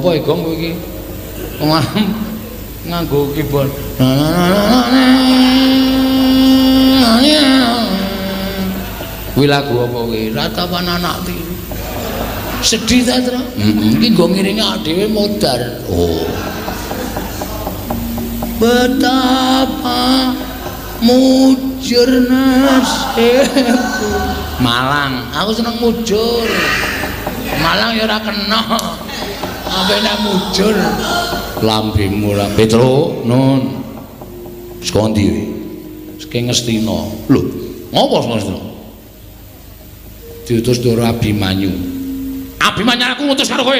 apa Gong kowe iki? Nganggo keyboard. Kuwi lagu apa kuwi? Ratapan anak tiru. Sedih ta, Tru? Iki nggo ngiringi awake dhewe modar. Oh. Betapa mujur nasibku. Malang, aku seneng mujur. Malang ya ora kena. Apa nek mujur? Lambemu lah. Petro, nun. Saka ndi kowe? Saka Ngastina. Lho, ngopo saka Ngastina? Diutus Ndoro Abimanyu. Abimanyu aku ngutus karo kowe.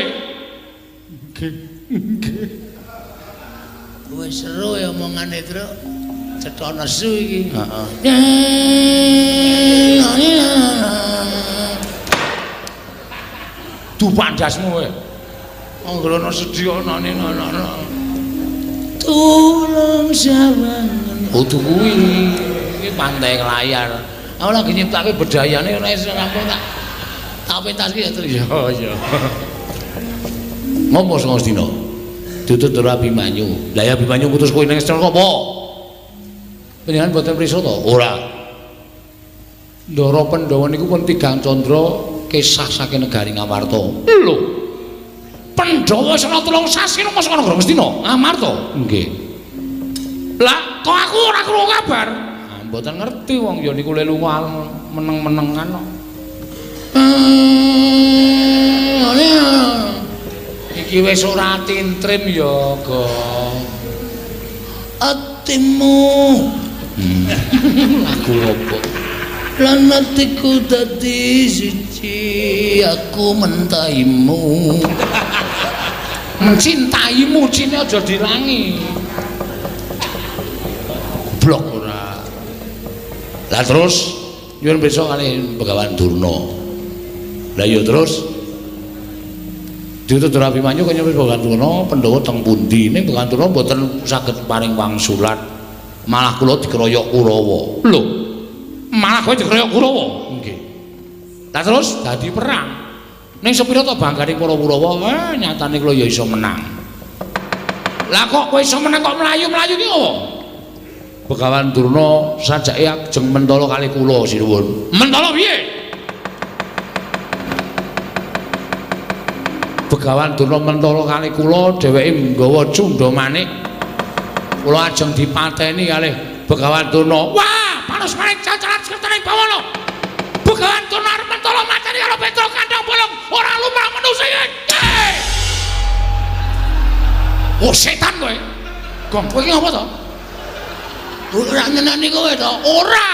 Nggih. Nggih. Wis seru ya omongane, Tru. Cetha nesu iki. Heeh. Du pandasmu kowe. Anggrono sedya nane ana. Tulung sawangen. Oh kuwi iki pantai layar. Aku lagi nyiptake bedayane ora iso rampung tak pentaske ya terus. Ya. Ngopo sing Ngastina? Ditut Ndoro Abimanyu. Lah ya Abimanyu ngutus kowe ning Ngastina apa? Panjenengan boten prisa to? Ora. Ndoro Pandhawa niku pun tigang candra kisah saking negari Ngamarta. Lho. Pandhawa sena 3 sasi nang masa negara Ngastina, Ngamarta. Nggih. Lah kok aku ora krungu kabar? Ah, mboten ngerti wong ya niku lelu meneng-menengan kok. Iki wis ora tintrim ya, Gong. Atimu. Lagu opo? Lan atiku dadi siji, aku mentahimu. Mencintaimu, cine aja dilangi. Blok ora. Lah terus nyuwun pirsa kali Begawan Durna. Lah ya terus diutus Ndoro Abimanyu kaya nyuwun Begawan Durna Pandhawa teng pundi? Ning Begawan Durna mboten saged paring wangsulan. Malah kula dikeroyok Kurawa. Lho. Malah kowe dikeroyok Kurawa? Nggih. Lah terus dadi perang. Ning sepira to banggane para Kurawa? Nyatane kula ya iso menang. Lah kok kowe iso menang kok mlayu-mlayu ki opo? Begawan Durna sajake ajeng mentala kali kula sinuwun. Mentala piye? Begawan Durna mentala kali kula dheweke nggawa cundha manik. Kula ajeng dipateni kalih Begawan Durna. Wah, panos manik cacaran sekretane bawana. Begawan Durna arep mentala mateni karo Petro kandhang bolong ora lumrah manusa iki. Oh setan kowe. Gong kowe iki ngopo to? Ora nyeneni kowe to? Ora.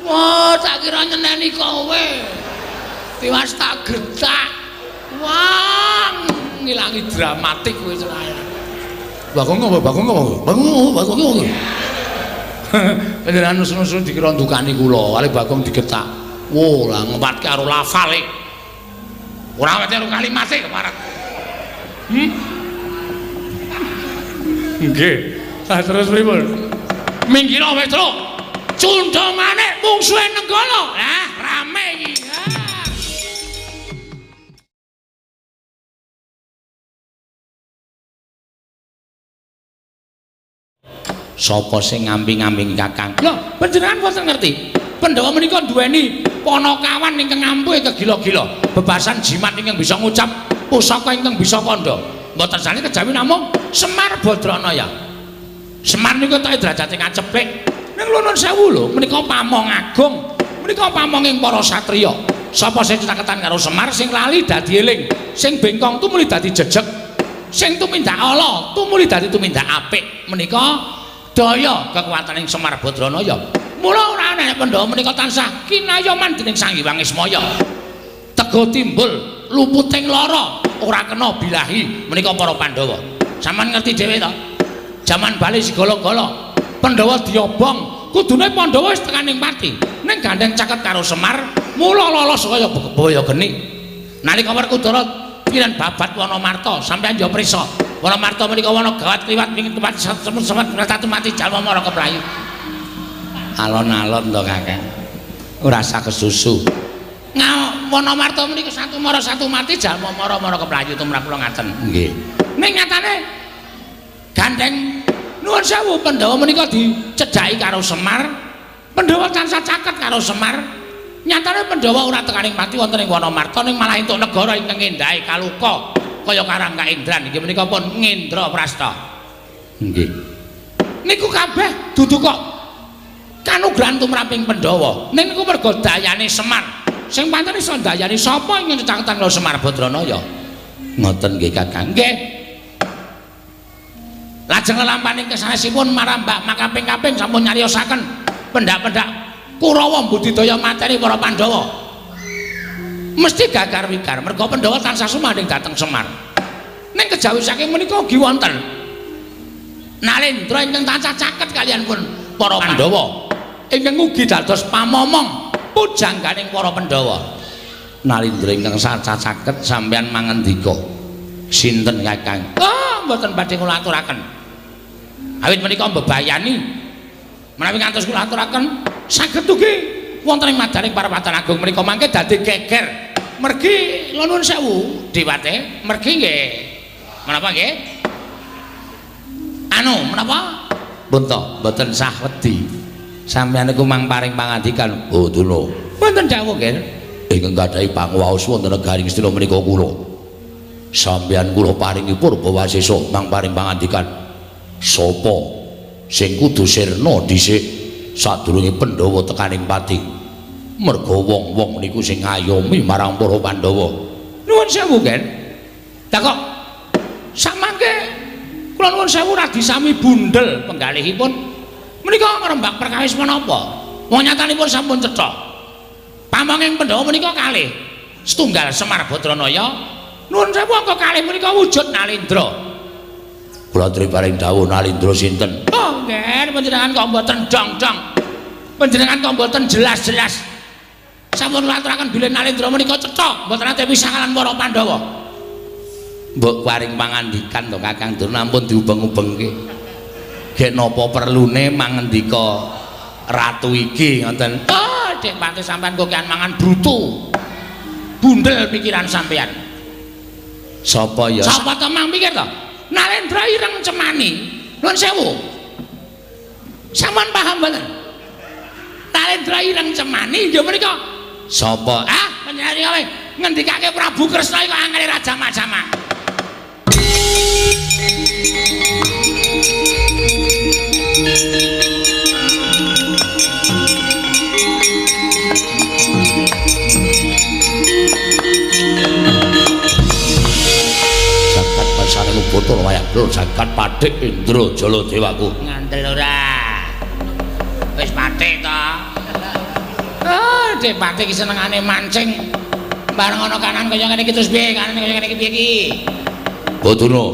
Wah, tak kira nyeneni kowe. Tiwas tak getak. Wah, ngilangi dramatik kowe celana. Bagong ngopo? Panjenengan nusun-nusun dikira ndukani kula, kali Bagong digetak. Wo, lah ngempatke karo lafale. Ora wete karo kalimate keparat. Nggih. Lah terus pripun? Minggira Petro. Cundha manik mungsuhe Nenggala. Lah rame iki. Sapa sing ngampi-ngampi Kakang? Lho, panjenengan boten ngerti. Pandhawa menika duweni panakawan ingkang ampuhe kegila-gila. Bebasan jimat ingkang bisa ngucap, pusaka ingkang bisa kandha. Mboten sane kejawi namung Semar Badranaya. Semar niku tak derajate kacepik. Ning nuwun sewu lho, menika pamong agung. Menika pamonging para satriya. Sapa sing caketan karo Semar sing lali dadi eling, sing bengkong tumuli dadi jejeg, sing tumindak ala tumuli dadi tumindak apik. Menika daya kekuwataning Semar Badranaya. Mula ora ana Pandhawa menika tansah kinayoman dening Sang Hyang Ismaya. Tego timbul luputing lara ora kena bilahi menika para Pandhawa. Saman ngerti dhewe to? Jaman bali sigala-gala Pandhawa diobong, kudune Pandhawa wis tekaning pati. Ning gandeng caket karo Semar, mula lolos kaya baya geni. Nalika Werkudara piran babat Wanamarta, sampeyan ya prisa. Wanamarta menika wana gawat kliwat ning tempat semut-semut tatu mati jalma mara keplayu. Alon-alon to Kakang. Ora usah kesusu. Wonomarta menika satu mara satu mati jalma mara-mara keplayu tumrap kula ngaten. Nggih. Ning nyatane gandeng nuwun sewu Pandhawa menika dicedhaki karo Semar. Pandhawa tansah caket karo Semar. Nyatane Pandhawa ora tekaning mati wonten ing Wonomarta ning malah entuk negara ingkang endahe kaluka kaya Karangga Indran inggih menika pun Ngendraprasta. Nggih. Niku kabeh dudu kok kanugrahan tumraping Pandhawa. Ning niku merga dayane Semar. Sing pancen iso ndayani sapa ingkang caketan karo Semar Badranaya? Ngoten nggih Kakang. Nggih. Lajeng lelampaning kesanesipun marambak makaping-kaping sampun nyariosaken pendak-pendak Kurawa budidaya materi para Pandhawa. Mesti gagar wikar merga Pandhawa tansah sumandhing dhateng Semar. Ning kejawi saking menika ugi wonten Nalendra ingkang tansah caket kaliyan pun para Pandhawa ingkang ugi dados pamomong pujangganing para Pandhawa. Nalendra ingkang tansah caket sampeyan mangandika sinten Kakang? Oh, mboten badhe kula aturaken. Awit menika mbebayani menawi ngantos kula aturaken saged ugi wonten ing madaning Parapatan Agung menika mangke dadi geger. Mergi nuwun sewu Dewate, mergi nggih. Menapa nggih? Anu, menapa? Punta, mboten sah wedi. Sampeyan niku mang paring pangandikan, "Oh, Duna." Wonten dawuh nggih. Ingkang gadhahi panguwaos wonten negari Ngastina menika kula. Sampeyan kula paringi purba wasesa mang paring pangandikan. Sapa sing kudu sirna dhisik sadurunge Pandhawa tekaning pati? Merga wong-wong niku sing ngayomi marang para Pandhawa. Nuwun sewu, Ken. Lah kok samangke kula nuwun sewu radi sami bundel penggalihipun. Menika ngrembak perkawis menapa? Wong nyatanipun sampun cetha. Pamonging Pandhawa menika kalih. Setunggal Semar Badranaya. Nuwun sewu angka kalih menika wujud Nalendra. Kula aturi paring dawuh Nalendra sinten? Oh, nggih, panjenengan kok mboten dong-dong. Panjenengan kok mboten jelas-jelas. Sampun kula aturaken bilih Nalendra menika cetha, mboten nate pisah kaliyan para Pandhawa. Mbok paring pangandikan to Kakang Durna ampun diubeng-ubengke. Gek napa perlune mangendika ratu iki ngoten. Oh, Dek Pati sampean kok kian mangan brutu. Bundel pikiran sampean. Sapa ya? Sapa to mang pikir to? Nalendra ireng cemani. Nuwun sewu. Sampeyan paham mboten? Nalendra ireng cemani ya menika sapa? Ah, panjenengan kowe ngendikake Prabu Kresna kok angel raja Majama. Jagat pasane Lubata wayak lur jagat Pathik Indra Jala Dewaku. Ngandel ora. Wis pathik to. Ah, Dek Pati iki senengane mancing. Bareng ana kanan kaya ngene iki terus piye? Kanan kaya ngene iki piye iki? Badurna.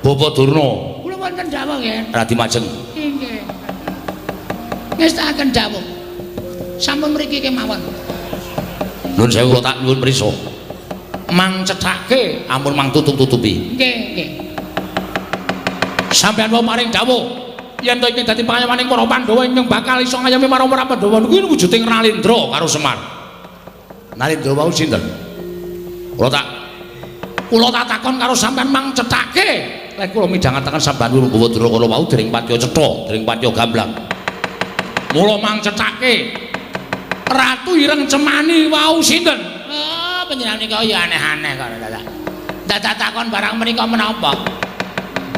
Bapak Durna. Kula wonten dawuh nggih. Radi Majeng. Nggih. Ngestakaken dawuh. Sampun mriki kemawon. Nuwun sewu kula tak nuwun prisa. Mang cethake ampun mang tutup-tutupi. Nggih, nggih. Sampeyan wau maring dawuh. Yen to iki dadi pangayomaning para Pandhawa ingkang bakal iso ngayomi marang para Pandhawa niku wujuding Nalendra karo Semar. Nalendra wau sinten? Kula tak takon karo sampean mang cethake. Lek kula midhangetaken sampean Bawa Dura kala wau dereng patiya cetha, dereng patiya gamblang. Mula mang cethake. Ratu Ireng Cemani wau sinten? Oh, panjenengan nika ya aneh-aneh kok dadak takon barang menika menapa?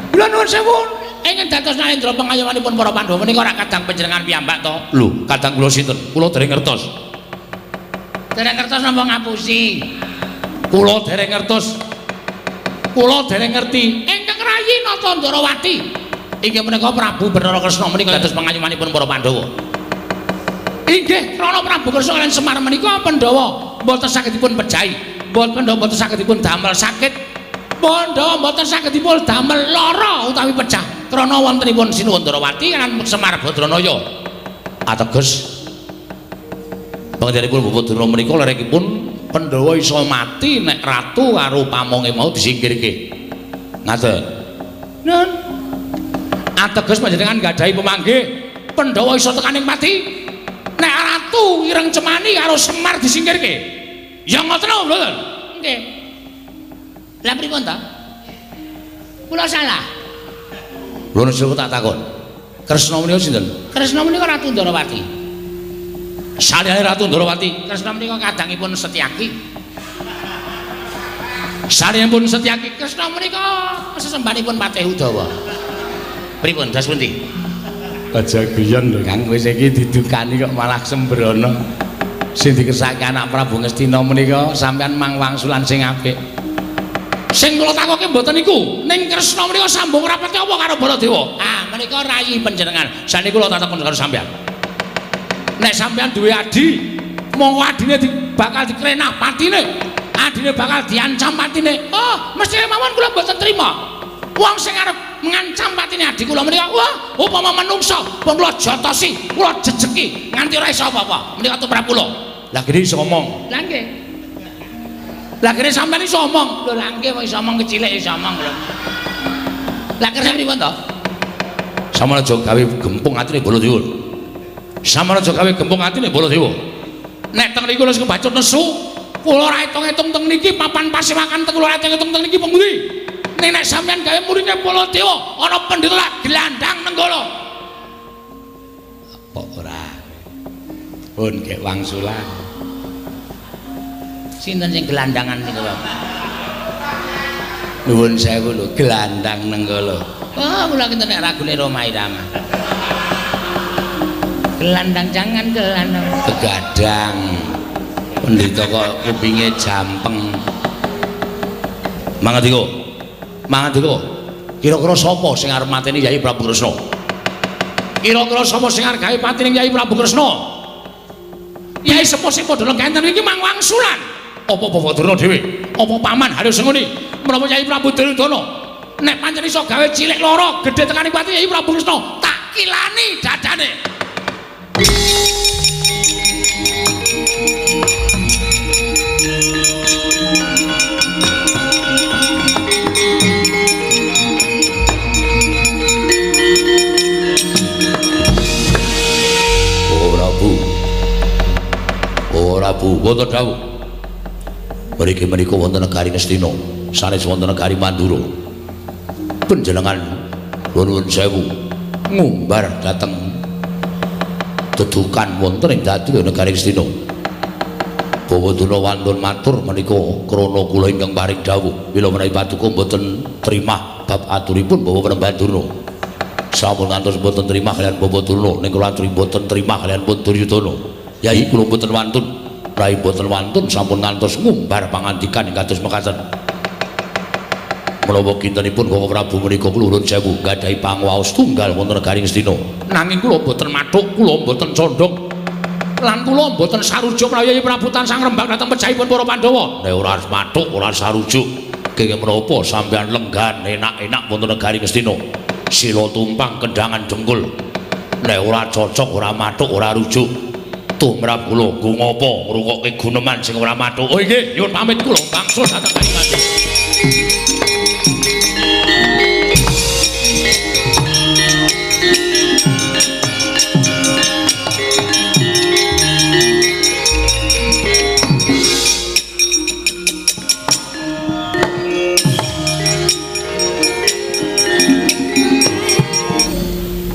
Kula nuwun sewu. Ingin dados Nalendra pengayomanipun para Pandhawa menika ora kadang panjenengan piyambak to? Lho, kadang kula sinten? Kula dereng ngertos. Dereng ngertos napa ngapusi? Kula dereng ngertos. Kula dereng ngerti. Ingkang rayi Nata Ndarawati inggih menika Prabu Bathara Kresna menika dados pengayomanipun para Pandhawa. Inggih, krana Prabu Kresna lan Semar menika Pandhawa mboten saged dipun pejahi. Pandhawa mboten saged dipun damel sakit. Pandhawa mboten saged dipun damel lara utawi pecah. Krana wontenipun Sinuwun Ndarawati lan Semar Badranaya. Ateges panjenenganipun Bapak Durna menika lerekipun Pandhawa iso mati nek ratu karo pamonge mau disingkirke. Ngaten. Nun. Ateges panjenengan gadhahi pemanggih Pandhawa iso tekaning mati nek ratu Ireng Cemani karo Semar disingkirke. Ya ngoten lho, mboten. Nggih. Lah pripun to? Kula salah. Lho nek tak takon. Kresna menika sinten? Kresna menika Ratu Ndarawati. Saliyane Ratu Ndarawati, Kresna menika kadangipun Setyaki. Saliyane Setyaki, Kresna menika sesembahanipun Patih Udawa. Pripun das pundi? Aja guyon lho Kang, wis iki didukani kok malah sembrono. Sing dikersake anak Prabu Ngastina menika sampean mang wangsulan sing apik. Sing kula takoke mboten niku, ning Kresna menika sambung rapete apa karo Baladewa? Ah, menika rayi panjenengan. Saniki kula takon karo sampean. Nek sampean duwe adi, monggo adine bakal dikrenah patine. Adine bakal diancam patine. Oh, mesti mawon kula mboten trima. Wong sing arep ngancam patine adi kula menika, wah, upama manungsa, pun kula jotosi, kula jejeki nganti ora iso apa-apa. Menika tumrap kula. Lah gene iso omong. Lah nggih. Lah kene sampean iso omong. Lho lah nggih wis omong kecilik iso omong lho. Lah kersa pripun to? Sampeyan aja gawe gempung atine Baladewa. Sampeyan aja gawe gempung atine Baladewa. Nek teng niku wis kebacut nesu, kula ora etung-etung teng niki papan pasewakan teng kula etung-etung teng niki pengundi. Nek sampeyan gawe murine Baladewa ana pendhita gelandang nenggala. Apa ora? Pun kek wangsulan. Sinten sing gelandangan niku lho? Nuwun sewu lho, gelandang nenggala. Oh, kula kinten nek ragune Roma Irama. Gelandang jangan gelandang. Begadang. Pendhita kok kupinge jampeng. Mangendika. Mangendika. Kira-kira sapa sing arep mateni Yai Prabu Kresna? Kira-kira sapa sing arep gawe patine Yai Prabu Kresna? Yai sepuh sing padha lengkenten iki mang wangsulan. Apa Bawadurna dhewe? Apa paman Harisenguni? Menapa Yai Prabu Duryudana nek pancen iso gawe cilik loro gedhe tekani pati Yai Prabu Kresna, tak kilani dadane. Ora Bu, wonten dawuh. Mriki menika wonten negari Ngastina, sanes wonten negari Mandura. Panjenengan nuwun sewu ngumbar dhateng dedukan wonten ing dadi negari Ngastina. Bawaduna wantun matur menika krana kula ingkang paring dawuh, mila menawi paduka mboten trimah bab aturipun Bawa Prambadurna. Sampun ngantos mboten trimah kaliyan Bawadurna, ning kula aturi mboten trimah kaliyan Duryudana. Yai kula mboten wantun, rai mboten wantun sampun ngantos ngumbar pangandikan ing kados mekaten. Menawa kintenipun Bawa Prabu menika kula nuwun sewu gadhahi panguwaos tunggal wonten negari Ngastina. Nanging kula mboten mathuk, kula mboten condhong. Lan kula mboten sarujuk menawi Yai Prabu tansah ngrembak dhateng pejahipun para Pandhawa. Nek ora mathuk, ora sarujuk, kenging menapa sampeyan lenggan enak-enak wonten negari Ngastina. Sila tumpang kendangan dengkul. Nek ora cocok, ora mathuk, ora rujuk. Tumrap kula nggo ngapa ngrungokke guneman sing ora mathuk. Oh nggih, nyuwun pamit kula wangsul dhateng Kalimantan.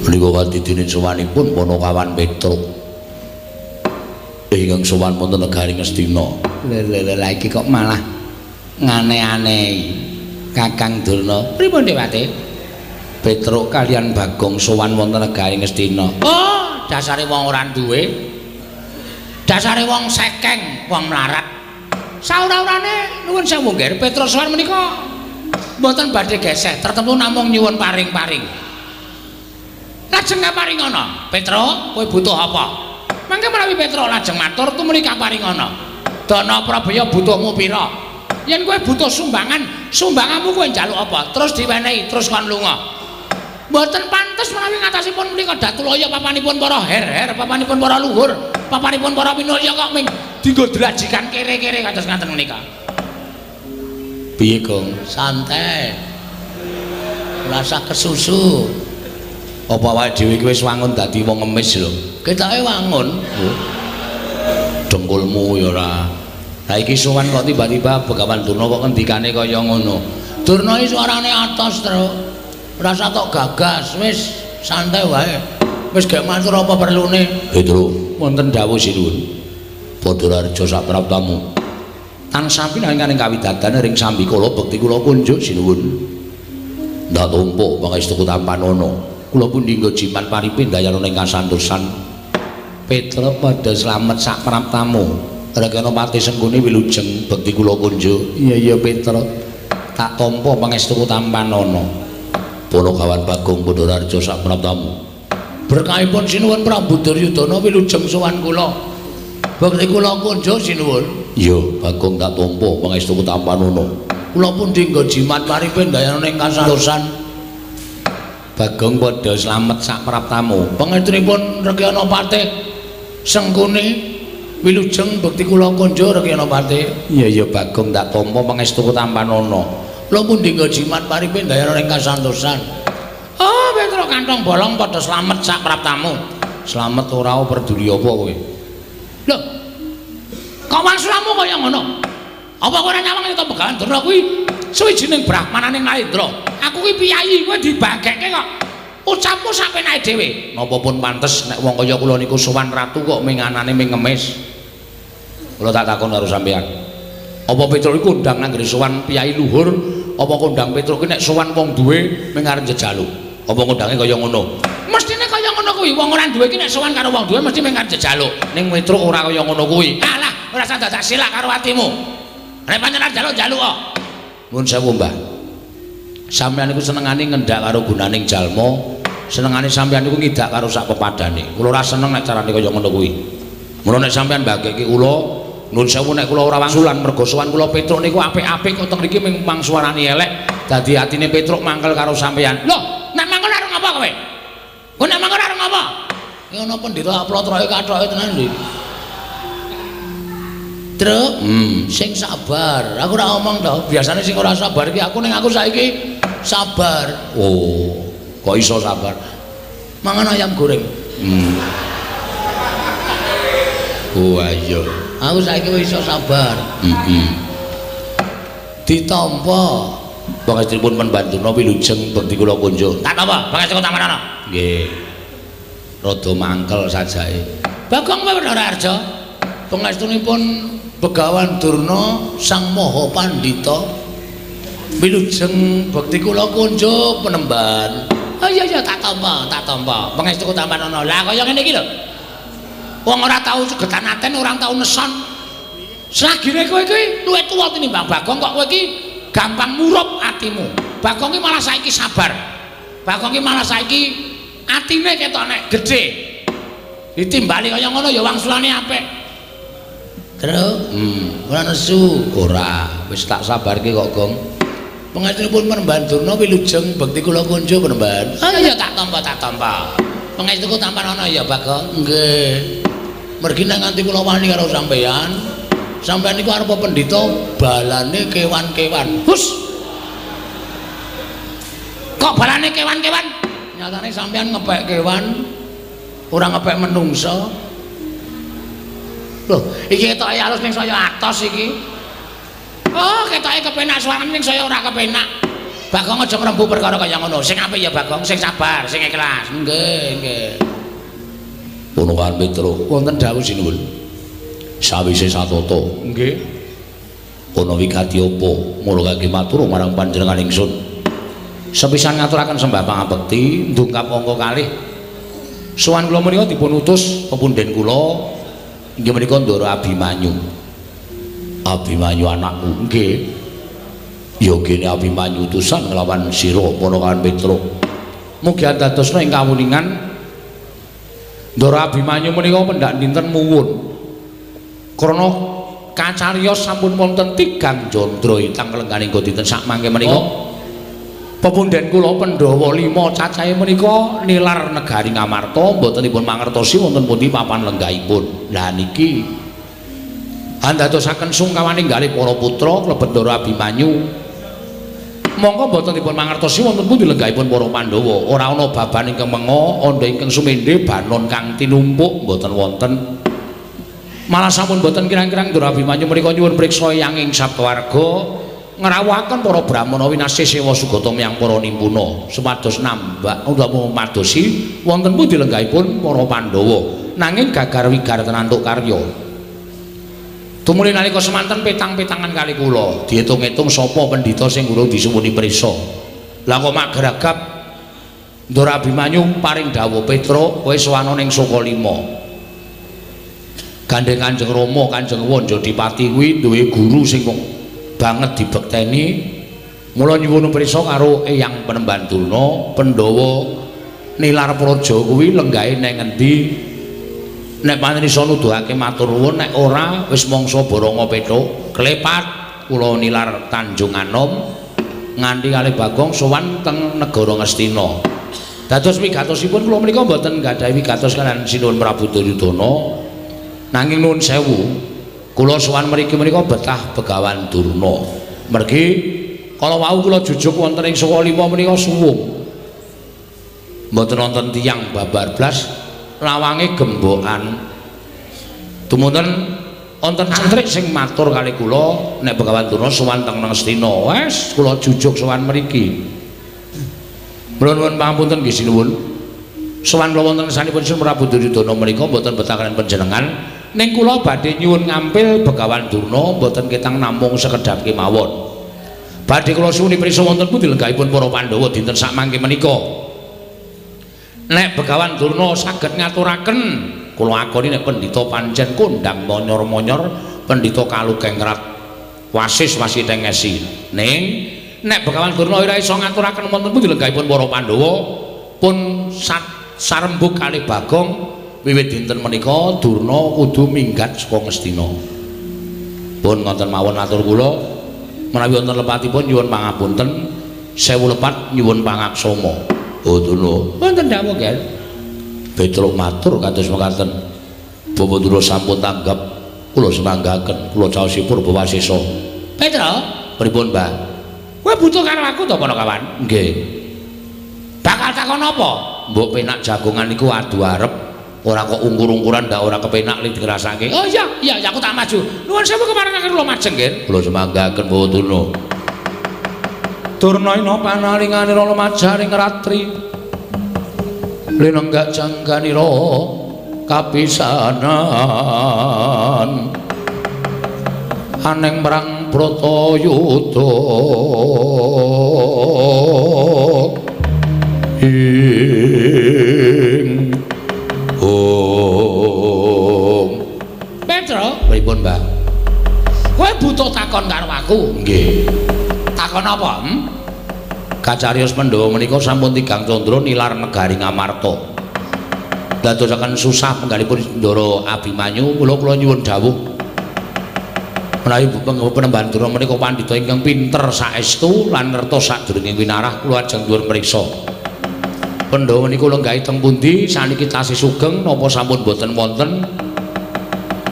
Menika wadidine sowanipun Panakawan Petruk. Ingkang sowan wonten negari Ngastina. Lha iki kok malah ngane-anehi Kakang Durna. Pripun Dewate? Petruk kalian Bagong sowan wonten negari Ngastina. Oh, dasare wong ora duwe. Dasare wong sekeng, wong melarat. Saura-urane nuwun sewu nggih, Petruk sowan menika mboten badhe geseh, tertentu namung nyuwun paring-paring. Lajeng ngaparingana? Petruk, kowe butuh apa? Mangke menawi Petruk lajeng matur tumuli kaparingana. Dana Prabaya butuhmu pira? Yen kowe butuh sumbangan, sumbanganmu kowe njaluk apa? Terus diwenehi, terus kon lunga. Mboten pantes menawi ngatasipun menika Datulaya papanipun para her-her, papanipun para luhur, papanipun para pinulya kok ming dienggo drajikan kere-kere kados ngaten menika. Piye, Gong? Santai. Ora usah kesusu. Apa awake dhewe iki wis wangun dadi wong ngemis lho. Ketoke wangun. Dengkulmu ya ora. Lah iki sowan kok tiba-tiba Begawan Durna kok ngendikane kaya ngono. Durna iki suarane atos terus. Rasa tok gagas, wis santai wae. Wis gak matur apa perlune. Petro, wonten dawuh sinuwun. Padhararja sak praptamu. Tansah pinanganing kawidadane ring sambikala bekti kula kunjuk sinuwun. Ndak tumpuk pangestu tampanono. Kula pundi nggo jimat paripin dayana ing kasantosan. Petro padha slamet sak praptamu. Regana pati senggone wilujeng bekti kula kunjuk. Iya Petro. Tak tampa pangestu tampanono. Punakawan Bagong Padhararja sak praptamu. Berkahipun sinuwun Prabu Duryudana wilujeng sowan kula. Bekti kula kunjuk sinuwun. Iya, Bagong tak tampa pangestu tampanono. Kula pun dinggo jimat paripin dayana ing kasantosan. Bagong padha slamet sak praptamu. Pangestunipun Rekyana Patih Senggone wilujeng bekti kula kunjuk Rekyana Patih. Iya Bagong tak tampa pangestu tampanono. Kula pun dinggo jimat paripin dayana ing kasantosan. Oh, Petro kantong bolong padha slamet sak praptamu. Slamet ora peduli apa kowe. Lho. Kok wangsulamu kaya ngono? Apa kowe ora nyawang ento Begawan Durna kuwi suwijining brahmananing Narendra. Aku kuwi piyayi kowe dibagekke kok. Ucapmu sampe naik dhewe. Napa pun pantes nek wong kaya kula niku sowan ratu kok minganane ming ngemis. Kula tak takon karo sampeyan. Apa Petro iku ndang nang nggone sowan piyayi luhur, apa kondang Petro ki nek sowan wong duwe ming arep jejaluk? Apa kondange kaya ngono? Mestine kaya ngono kuwi. Wong ora duwe ki nek sowan karo wong duwe mesti ming arep jejaluk. Ning Petro ora kaya ngono kuwi. Alah, ora usah dadak silak karo atimu. Nek pancen arep jaluk-jaluk kok. Nuwun sewu, Mbah. Sampeyan niku senengane ngendak karo gunaning jalma. Senengane sampeyan niku ngidak karo sak pepadane. Kula ora seneng nek carane kaya ngono kuwi. Mula nek sampeyan mbageke kula nuwun sewu nek kula ora wangsulan mergo sowan kula Petruk niku apik-apik kok teng mriki ming suarane elek. Dadi atine Petruk mangkel karo sampeyan. Lho, nek mangkel karo ngapa kowe? Kowe nek mangkel karo ngapa? Iki ana pendhita aplotroke kathoke tenan lho. Truk, sing sabar. Aku ora ngomong to. Biasane sing ora sabar iki aku ning aku saiki sabar. Oh, kok iso sabar? Mangan ayam goreng. Oh ayo. Aku saiki wis iso sabar. Ditampa pangestunipun Pandurna wilujeng bekti kula kunjuk. Tak tampa pangestu tampanono. Nggih. Rada mangkel sajake. Bagong Padhararja. Pangestunipun Begawan Durna Sang Maha Pandhita wilujeng bekti kula kunjuk Penemban. Oh iya tak tampa. Pangestu tampanono. Lah kaya ngene iki lho. Wong ora tau segetan aten, ora tau neson. Selagine kowe iki luwih tuwa tinimbang Bagong kok kowe iki gampang murup atimu. Bagong iki malah saiki sabar. Bagong iki malah saiki atine ketok nek gedhe. Ditimbali kaya ngono ya wangsulane apik. Terus, ora nesu, ora. Wis tak sabarke kok, Gong. Pangestunipun Penemban Durna wilujeng bekti kula kunjuk Penemban. Ah ya tak tampa. Pangestuku tampanono ya, Bagong. Nggih. Mergi nang nganti kula wani karo sampeyan. Sampeyan niku arepa pendhita balane kewan-kewan. Hus. Kok balane kewan-kewan? Nyatane sampeyan ngepek kewan, ora ngepek menungso. Loh, iki ketoke alus ning saya atos iki. Oh, ketoke kepenak suarane ning saya ora kepenak. Bagong aja ngrembu perkara kaya ngono. Sing apik ya Bagong, sing sabar, sing ikhlas. Nggih. Punakawan Petruk, wonten dawuh sinuwun. Sawise satata. Nggih. Ana wigati apa? Mula kangge matur marang panjenengan ingsun. Sepisan ngaturaken sembah pangabekti, ndungkap angka kalih. Sowan kula menika dipun utus pepunden kula inggih menika Ndara Abimanyu. Abimanyu anakku, nggih. Ya kene Abimanyu utusan nglawan sira Punakawan Petruk. Mugi andadosna ing kawuningan Ndara Abimanyu menika pendak dinten muwun. Krana kacariyos sampun wonten 3 jandra ingkang kelengganing dinten sak mangke menika. Pepunden kula Pandhawa 5 cacahe menika nilar negari Ngamarta mboten dipun mangertosi wonten pundi papan lenggahipun. Lah niki andadosaken sungkawaning kalih para putra klebet Ndara Abimanyu. Monggo mboten dipun mangertosi wonten pundi lenggahipun para Pandhawa. Ora ana baban ingkang menga, andha ingkang sumendhe banon kang tinumpuk mboten wonten. Malah sampun boten kirang-kirang Ndara Abimanyu menika nyuwun priksa yanging sabdawarga ngrawuhaken para brahmana winasih sewa sugata miyang para nimpuna supados nambah utawa madosi wonten pundi lenggahipun para Pandhawa nanging gagar wigar tenantuk karya. Tumuli nalika semanten petang-petangan kali kula diitung-itung sapa pendhita sing urung disuwuni prisa. Lah kok magragap Ndara Abimanyu paring dawuh Petra kowe sowan ning Sukalima. Gandeng Kanjeng Rama Kanjeng Wanjadipati kuwi duwe guru sing banget dibekteni. Mula nyuwun prisa karo Eyang Penemban Durna Pandhawa nilar praja kuwi lenggahe ning endi. Nek panjenengan nuduhake matur nuwun, nek ora wis mangsa Baranga Petruk klepat kula nilar Tanjung Anom nganti kalih Bagong sowan teng negara Ngastina. Dados wigatosipun kula menika mboten gadhahi wigatos kaliyan Sinuhun Prabu Duryudana. Nanging nuwun sewu, kula sowan mriki menika betah Begawan Durna. Mergi kala wau kula jujuk wonten ing Sukalima menika suwung. Mboten wonten tiyang babar blas lawange gembokan. Dumunten wonten cantrik sing matur kali kula nek Begawan Durna sowan teng Ngastina. Wes kula jujuk sowan mriki. Nuwun pangapunten nggih sinuwun. Sowan kula wonten sanipun Sinuhun Prabu Duryudana menika mboten betah kaliyan panjenengan. Ning kula badhe nyuwun ngampil Begawan Durna mboten ketang namung sekedhap kemawon. Badhe kula suwuni prisa wonten pundi lenggahipun para Pandhawa dinten sakmangke menika. Nek Begawan Durna saged ngaturaken kula akoni nek pendhita pancen kondang monyor-monyor pendhita kalugengrat wasis wasiteng ngesi. Ning nek Begawan Durna ora iso ngaturaken wonten pundi lenggahipun para Pandhawa pun sarembug kalih Bagong wiwit dinten menika Durna kudu minggat saka Ngastina. Pun ngoten mawon matur kula menawi wonten lepatipun nyuwun pangapunten, sewu lepat nyuwun pangaksama. Oh Durna, wonten dawuh nggih. Petruk matur kados mekaten. Bapak Durna sampun tanggap kula semanggaken, kula caosipun Purbawasesa. Petra, pripun, Mbah? Kowe butuh karo aku to, Panakawan? Nggih. Bakal takon apa? Mbok penak jagongan niku adu arep. Ora kok ungkur-ungkuran ndak ora kepenak li dirasake. Oh iya, aku tak maju. Nuwun sewu kemarengaken kula majeng nggih. Kula semanggaken Bapak Durna. Durna ina panalinganira majaring ratri. Linenggak jangganira kapisanan. Aneng perang Bratayuda. Petra, pripun, Mbah? Kowe butuh takon karo aku? Nggih. Takon apa? Kacariyos Pandhawa menika sampun tigang candra nilar negari Ngamarta. Dadosaken susah penggalipun Ndara Abimanyu, kula nyuwun dawuh. Menawi Penemban Durna menika pandhita ingkang pinter saestu lan ngertos sadurunge winarah, kula ajeng nyuwun priksa. Pandhawa niku lenggahi teng pundi saniki tasih sugeng napa sampun boten wonten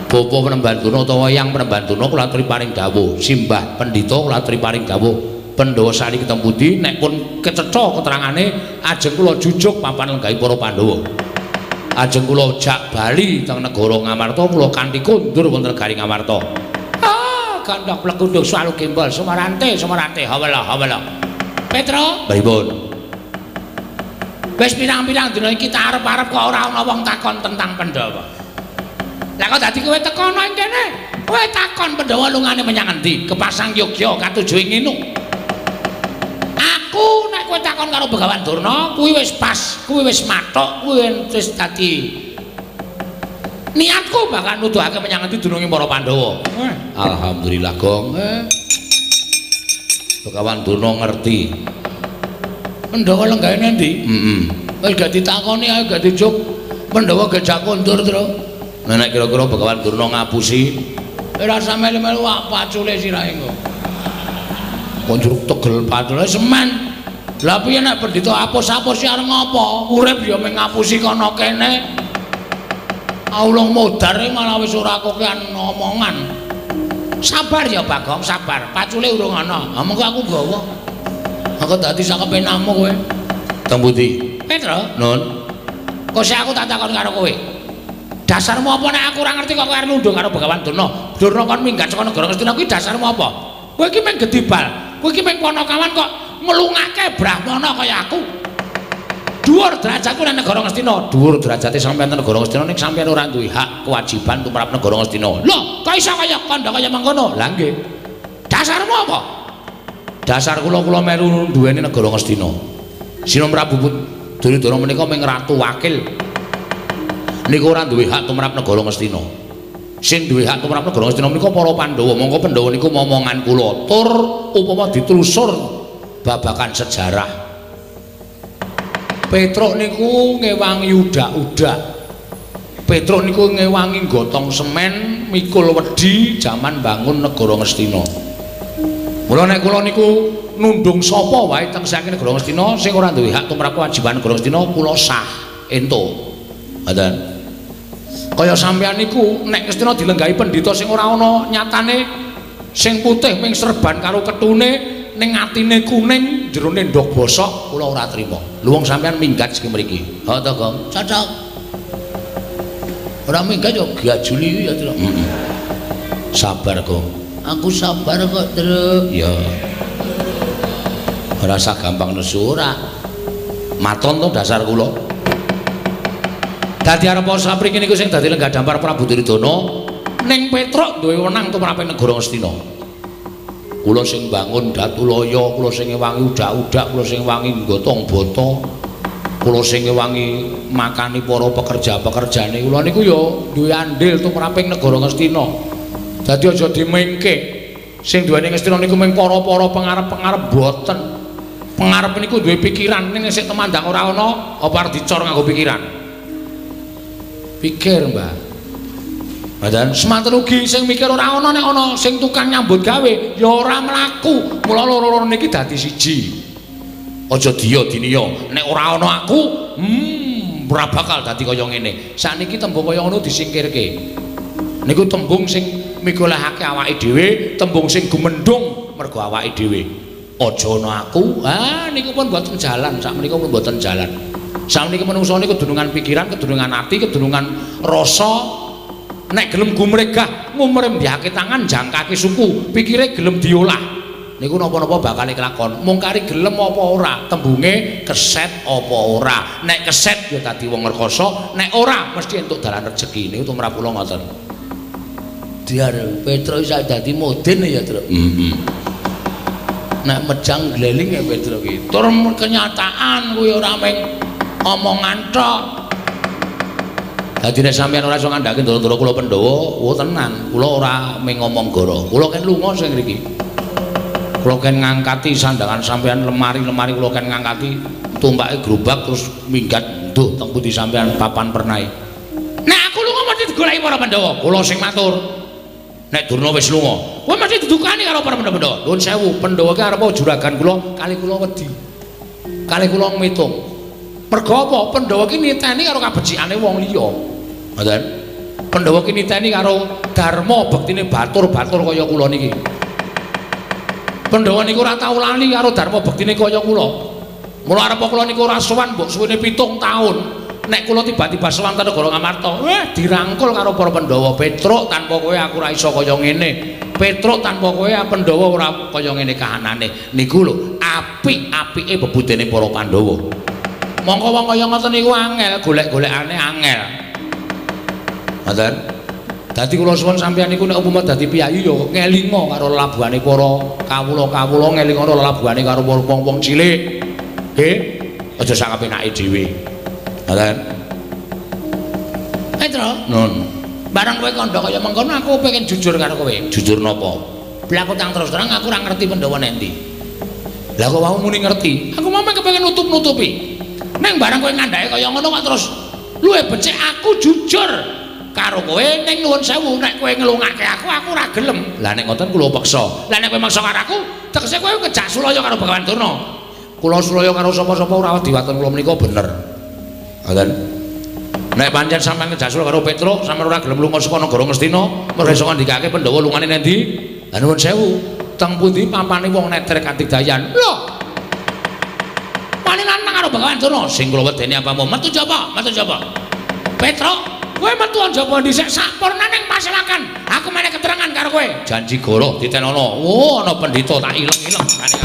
Bapa Penemban Durna utawa Eyang Penemban Durna kula aturi paring dawuh simbah pendhita kula aturi paring dawuh Pandhawa saniki teng pundi nek pun kecetha keterangane ajeng kula jujuk papan lenggahi para Pandhawa ajeng kula jak bali teng negara Ngamarta kula kanthi kondur wonten negari Ngamarta gandhok plekundhuk swalu gembol sumarante hawala Petra pripun wis pirang-pirang dina iki tak arep-arep kok ora ana wong takon tentang Pandhawa. Lah kok dadi kowe tekono ing kene? Kowe takon Pandhawa lungane menyang endi? Kepasang Yogya katuju ing Nginu. Aku nek kowe takon karo Begawan Durna, kuwi wis pas, kuwi wis mathok, kuwi wis dadi niatku bakal nuduhake menyang endi dununge para Pandhawa. Alhamdulillah, Gong. Begawan Durna ngerti. Pandhawa lenggahe endi? Wis gak ditakoni ae gak dijuk. Pandhawa gejak kondur terus. Nek kira-kira Begawan Durna ngapusi, ora usah melu-melu wak pacule sirahe engko. Konjur tegel pacule semen. Lah piye nek pendhita apus-apus si arep ngopo? Urip ya mung ngapusi kono kene. Aulung modar malah wis ora kokean omongan. Sabar ya Bagong, sabar. Pacule urung ana. Ha mengko aku gawa. Aku dadi sakepenakmu kowe. Teng pundi? Petra. Nun. Kok sik aku tak takon karo kowe. Dasarmu apa nek aku ora ngerti kok kowe arep nundung karo Begawan Durna? Durna kon minggat saka negara Ngastina kuwi dasarmu apa? Kowe iki mung gedibal. Kowe iki mung Panakawan kok ngelungake Brahmana kaya aku. Dhuwur derajatku nang negara Ngastina. Dhuwur derajate sampeyan nang negara Ngastina ning sampeyan ora duwe hak kewajiban tumrap negara Ngastina. Lho, kok iso kaya kandha kaya mangkono? Lah nggih. Dasarmu apa? Dasar kula melu duweni negara Ngastina. Sina Prabu Duryudana menika mung ratu wakil. Niku ora duwe hak tumrap negara Ngastina. Sing duwe hak tumrap negara Ngastina menika para Pandhawa. Monggo Pandhawa niku momongan kula tur upama ditelusur babagan sejarah. Petruk niku ngewangi udak-udak. Petruk niku ngewangi gotong semen mikul wedi jaman bangun negara Ngastina. Mula nek kula niku nundung sapa wae teng saking negara Ngastina sing ora duwe hak tumrap kewajiban negara Ngastina kula sah ento. Ngoten. Kaya sampeyan niku nek Ngastina dilenggahi pendhita sing ora ana nyatane sing putih ming serban karo ketune ning atine kuning jerone ndok bosok kula ora trima. Lho wong sampeyan minggat sing mriki. Ha to, Gong? Cocok. Ora minggat yo giajuli ya, Tru. Sabar, Gong. Aku sabar kok, Tru. Ya. Ora sak gampang nesu ora. Maton to dasar kula. Dadi arep sapriki niku sing dadi lenggah dampar Prabu Duryudana ning Petruk duwe wenang tumrap negara Ngastina. Kula sing bangun Datulaya, kula sing ngewangi udak-udak, kula sing ngewangi gotong bata, kula sing ngewangi makani para pekerja-pekerjane kula niku ya duwe andil tumrap negara Ngastina. Dadi aja dimengke. Sing duweni Ngastina niku mung para-para pengarep-pengarep boten. Pengarep niku duwe pikiran ning sik temandang ora ana apa arep dicor nganggo pikiran. Pikir, Mbah. Badan semanten ugi sing mikir ora ana nek ana sing tukang nyambut gawe ya ora mlaku. Mula loro-loro niki dadi siji. Aja diya diniya nek ora ana aku, ora bakal dadi kaya ngene. Sakniki tembung kaya ngono disingkirke. Niku tembung sing mikolehake awake dhewe, tembung sing gumendhung mergo awake dhewe. Aja ana aku, niku pun mboten jalan, sakmenika pun mboten jalan. Sakniki menungso niku kedunungan pikiran, kedunungan ati, kedunungan rasa. Nek gelem gumregah, ngumrembihake tangan, jangkake suku, pikire gelem diolah. Niku napa-napa bakal kelakon. Mung kari gelem apa ora, tembunge keset apa ora. Nek keset ya dadi wong rekoso, nek ora mesti entuk dalan rejeki. Niku tumrap kula ngoten. Diar Petruk iso dadi moden ya, Truk. Nek mejang gleling ya Petruk iki. Tur kenyataan kuwi ora mung omongan tok. Dadi nek sampeyan ora iso ngandhake ndara-ndara kula Pandhawa, tenan, kula ora mung ngomong goro. Kula ken lunga sing mriki. Kula ken ngangkati sandangan sampeyan lemari-lemari kula ken ngangkati tumpake gerobak terus minggat nduh teng pundi sampeyan papan pernahe. Nek aku lunga mesti digoleki para Pandhawa. Kula sing matur. Nek Durna wis lunga, kowe mesti didukani karo para Pandhawa. Nuwun sewu, Pandhawa ki arep juragan kula, kali kula wedi. Kali kula ngitung. Mergo apa? Pandhawa ki niteni karo kabecikane wong liya. Ngoten. Pandhawa ki niteni karo dharma bektine batur-batur kaya kula niki. Pandhawa niku ora tau lali karo dharma bektine kaya kula. Mula arep kula niku ora sowan mbok suwene 7 taun. Nek kula tiba-tiba sowan ta negara Ngamarta, dirangkul karo para Pandhawa. Petruk tanpa kowe aku ora iso kaya ngene. Petruk tanpa kowe Pandhawa ora kaya ngene kahanane. Niku lho apik-apike bebudene para Pandhawa. Mongko wong kaya ngoten niku angel, golek-golekane angel. Ngoten. Dadi kula suwun sampeyan niku nek umpama dadi piyayi ya ngelinga karo lelabuhane para kawula-kawula, ngelinga karo lelabuhane karo wong-wong cilik. Nggih, aja sak kepenake dhewe. Ngoten. Petro, nun. Barang kowe kandha kaya mengkono aku pengen jujur karo kowe. Jujur napa? Blaku tang terus terang aku ora ngerti Pandhawa nek ndi. Lah kok wae muni ngerti. Aku memang kepengin nutup-nutupi. Neng barang kowe ngandhake kaya ngono kok terus luwe becik aku jujur karo kowe ning nuwun sewu nek kowe ngelungake aku ora gelem. Lah nek ngoten kula peksa. Lah nek kowe maksa karo aku, tegese kowe ngejak sulaya karo Begawan Durna. Kula sulaya karo sapa-sapa ora wedi waton kula menika bener. Ngoten. Nek pancen sampeyan ngejak sulaya karo Petruk, sampeyan ora gelem lunga saka negara Ngastina, mergo iso ngandikake Pandhawa lungane nendi? Lah nuwun sewu, teng pundi pampane wong neter kanthi dayan. Lho, wani nang karo Begawan Durna sing kula wedeni apamu metu jaba Petruk Kowe metu njaba dhisik sampurnaning paselakan. Aku meneh keterangan karo kowe. Janji goro ditenono. Oh, ana pendhita tak ileng-ileng kane.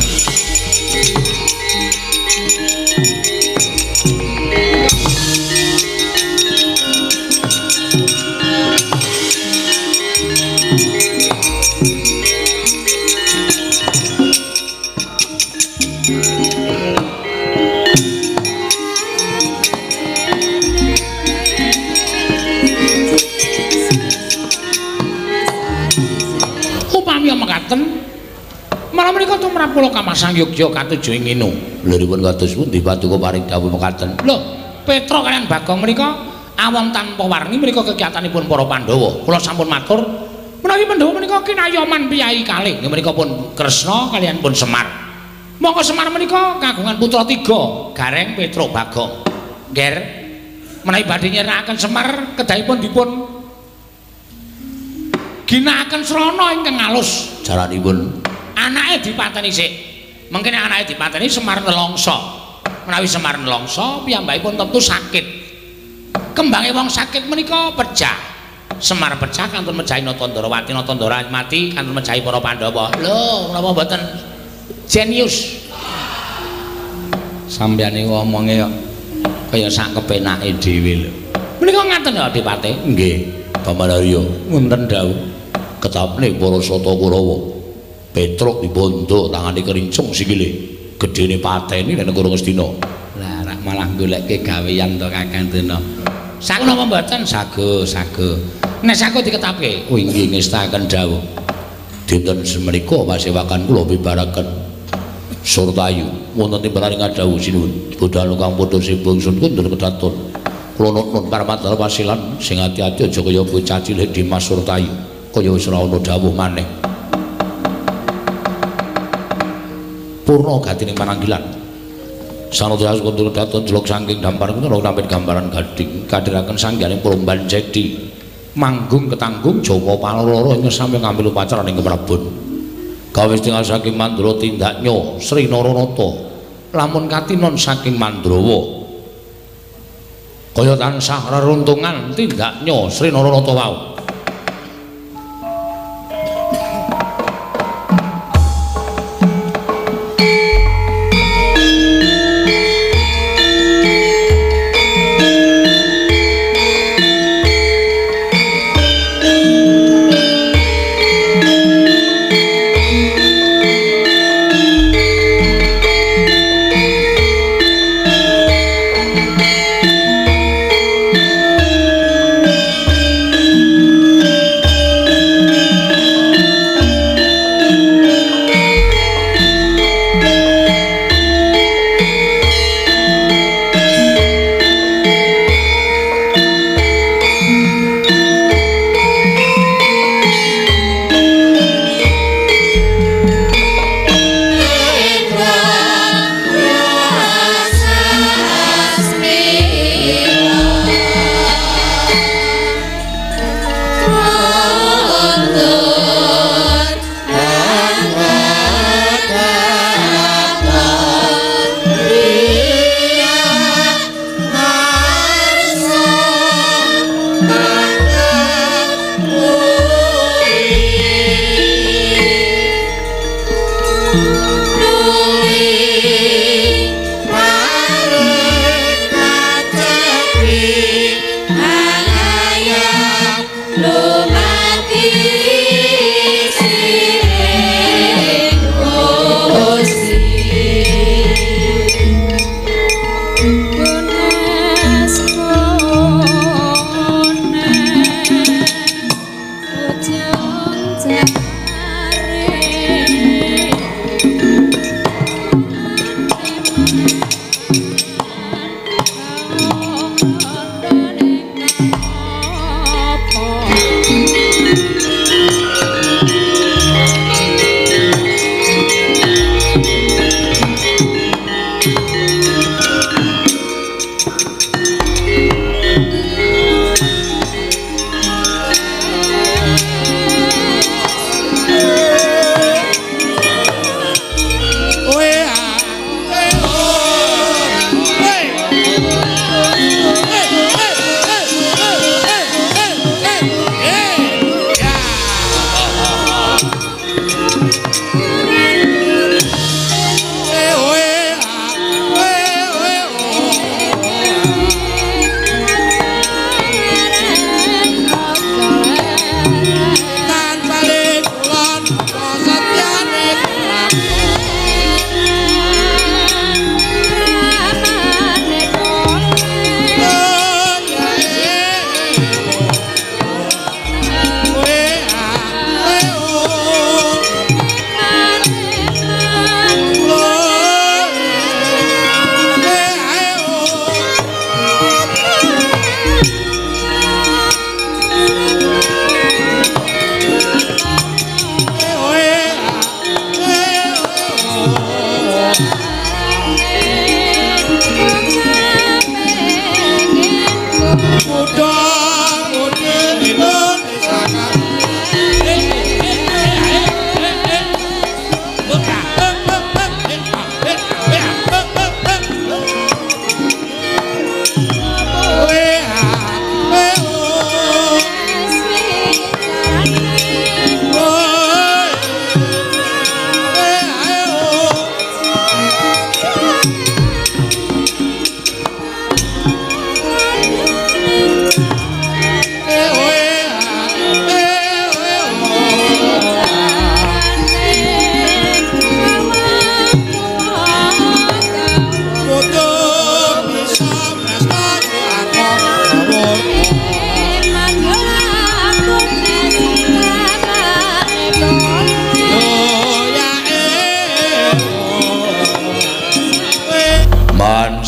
Malam menika tumrap kula Kamasang Yogya katuju ing nginu. Lha dipun kados pundi paduka paring dawuh mekaten. Lho, Petra kaliyan Bagong menika awon tanpa warni menika kegiatanipun para Pandhawa. Kula sampun matur menawi Pandhawa menika kinayoman piyai kalih. Nggih menika pun Kresna kaliyan pun Semar. Monggo Semar menika kagungan putra 3, Gareng, Petra, Bagong. Nger menawi badhe nyerahken Semar kedahipun dipun ginakaken srana ingkang alus jaranipun. Anake dipateni sik. Mengkene anake dipateni Semar nelongso. Menawi Semar nelongso piyambakipun tentu sakit. Kembange wong sakit menika pecah. Semar pecah kantun mejahi Natandrawati, Natandra mati kantun mejahi para Pandhawa. Lho, menapa mboten jenius? Sampeyan iki ngomonge kaya sak kepenake dhewe lho. Menika ngaten ya Adipati? Nggih, Pamanarya. Wonten dawuh ketapne para Sata Kurawa. Petruk dibondo tangane kerincung sikile gedene pateni nek Negara Ngastina. Lah rak malah goleke gawean to Kakang Dena. Sak napa mboten sago. Nek sago diketapke, oh inggih ngestaken dawuh. Dinten semenika pasewakan kula bibaraken Surtayu wonten timbaling dawuh sinuwun. Budal kang padha sibungsun kundur kedaton. Kula nuwun paramadal wasilan sing ati-ati aja kaya bocah cilik Dimas Surtayu. Kaya wis ora ana dawuh maneh. Purna gatining mananggilan sanadyan kundur daton jeluk saking dampar menika nampi gambaran gading kadhiraken sangganing Promban Cedi manggung ketanggung Jawa Paloro ing sami ngambil upacara ning Keprabon gawe setengah saking Mandra tindaknya Sri Naranata lamun katinon saking Mandrawa kaya tansah reruntungan tindaknya Sri Naranata wau.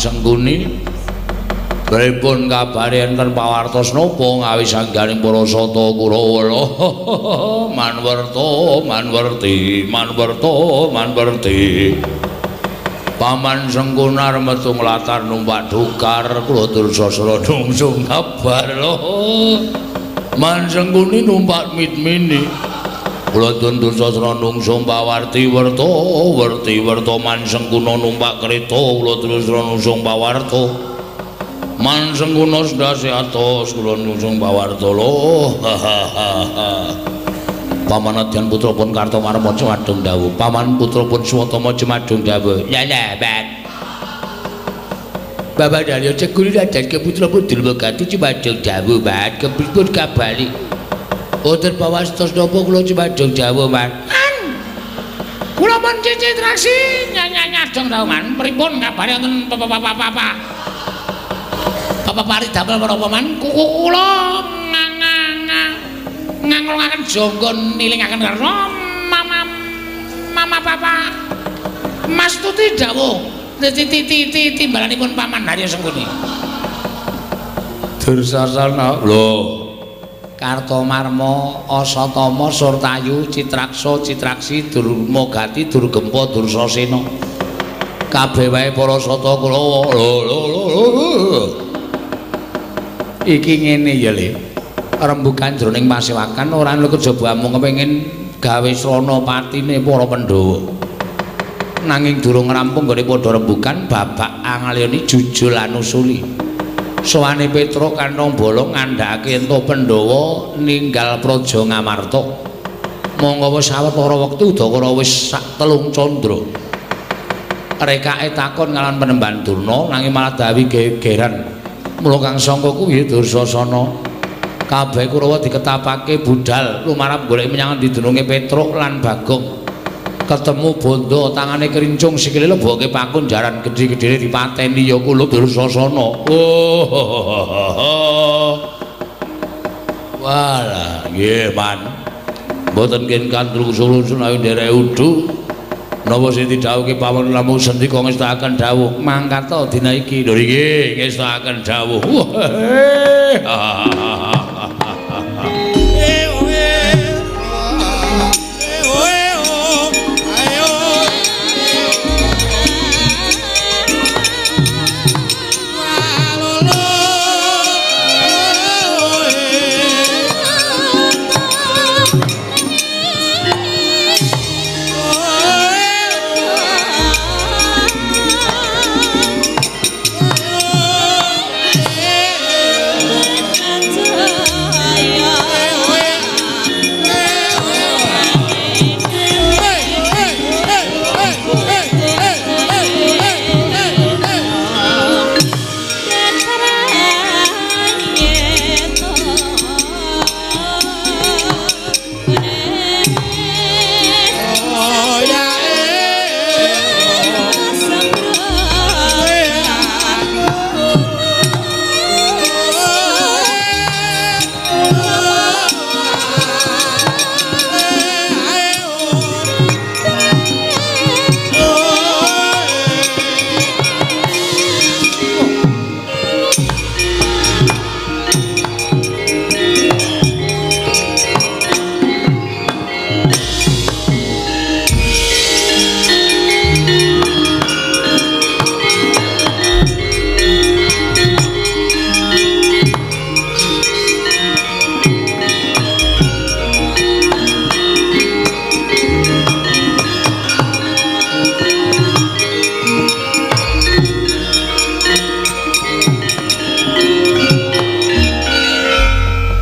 Sengguni pripun kabare enten pawartos napa ngawi sangganing para sata Kurawa manwerti Paman Sengkunar metu nglatar numpak dukar kula Dursasana nungsung kabar Man Sengguni numpak mitmini kula Dursasana nungsung pawarti werta Man Sengkuna numpak kereta kula Dursasana nungsung pawarta Man Sengkuna ndase atos kula nungsung pawarta Pamanadyan putra pun Kartomarma cemadung dawuh Paman putra pun Swatama cemadung dawuh lha Bat Bapak Dalya Ceguri dan keputra pun Durmagati cemadung dawuh Bat kepripun kabali Wonten pawastos napa kula cemadung dawuh Man kula pun cicit raksi nyanyadong dawuh Man pripun kabare wonten Bapak Pari damel menapa Man kula nganglungaken janggon nilingaken karna mama papa Mas Tuti dawuh timbalanipun Paman Harya Sengguni Dursasana lho Kartomarma Asatama Surtayu Citraksa Citraksi Durmagati Durgempa Dursasena kabeh wae para sata Kurawa lho iki ngene ya Le rembugan jroning pasewakan ora ana kejaba mung kepengin gawe srana patine para Pandhawa nanging durung rampung gone padha rembugan babak angalyani jujul anusuli sowane Petruk kantong bolong ngandhakake ento Pandhawa ninggal Praja Ngamarta monggo wis sawetara wektu Udakara wis sak telung candra rekake takon ngalan Penemban Durna nanging malah dawi gegeran mula kang sangka kuwi Dursasana kabeh Kurawa diketapake budal lumarap golek menyang didununge Petruk lan Bagong ketemu bondo tangane kerincung sikile leboke pakun jaran gedhe-gedhene dipateni ya kula Dursasana walah nggih Man mboten ken kandru sulun ayo nderek udu napa sing didhawuhke Paman lamun sendika ngestakaken dawuh mangkata dina iki lho nggih ngestakaken dawuh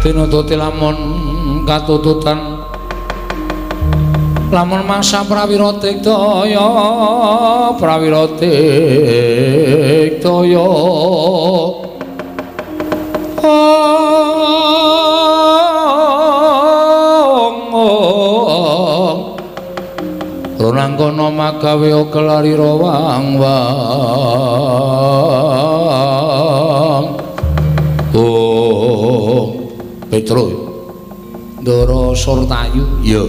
tinututi lamun katututan lamun mangsa prawira daya Runangkono magawe kelari rawang Petro Ndara Surtayu ya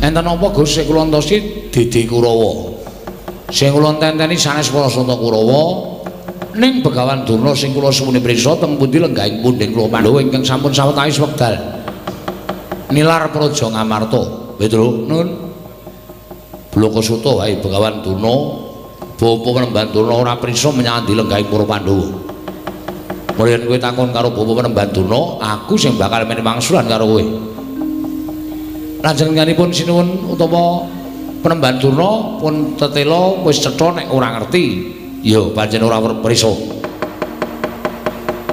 enten apa Gus sing kula entosi Dede Kurawa sing kula tenteni sanes para Santa Kurawa ning Begawan Durna sing kula suwune priksa teng pundi lenggahing pundhing kula Pandhawa ingkang sampun sawetawis wekdal nilar praja Ngamarta Petro nun Blokasuta wae Begawan Durna bapa Penemban Durna ora priksa menyang ndi lenggahing para Pandhawa mulyan kowe takon karo bapa Penemban Durna aku sing bakal meni mangsulan karo kowe Panjenenganipun sinuwun utawa Penemban Durna pun tetela wis cetha nek ora ngerti ya pancen ora prisa.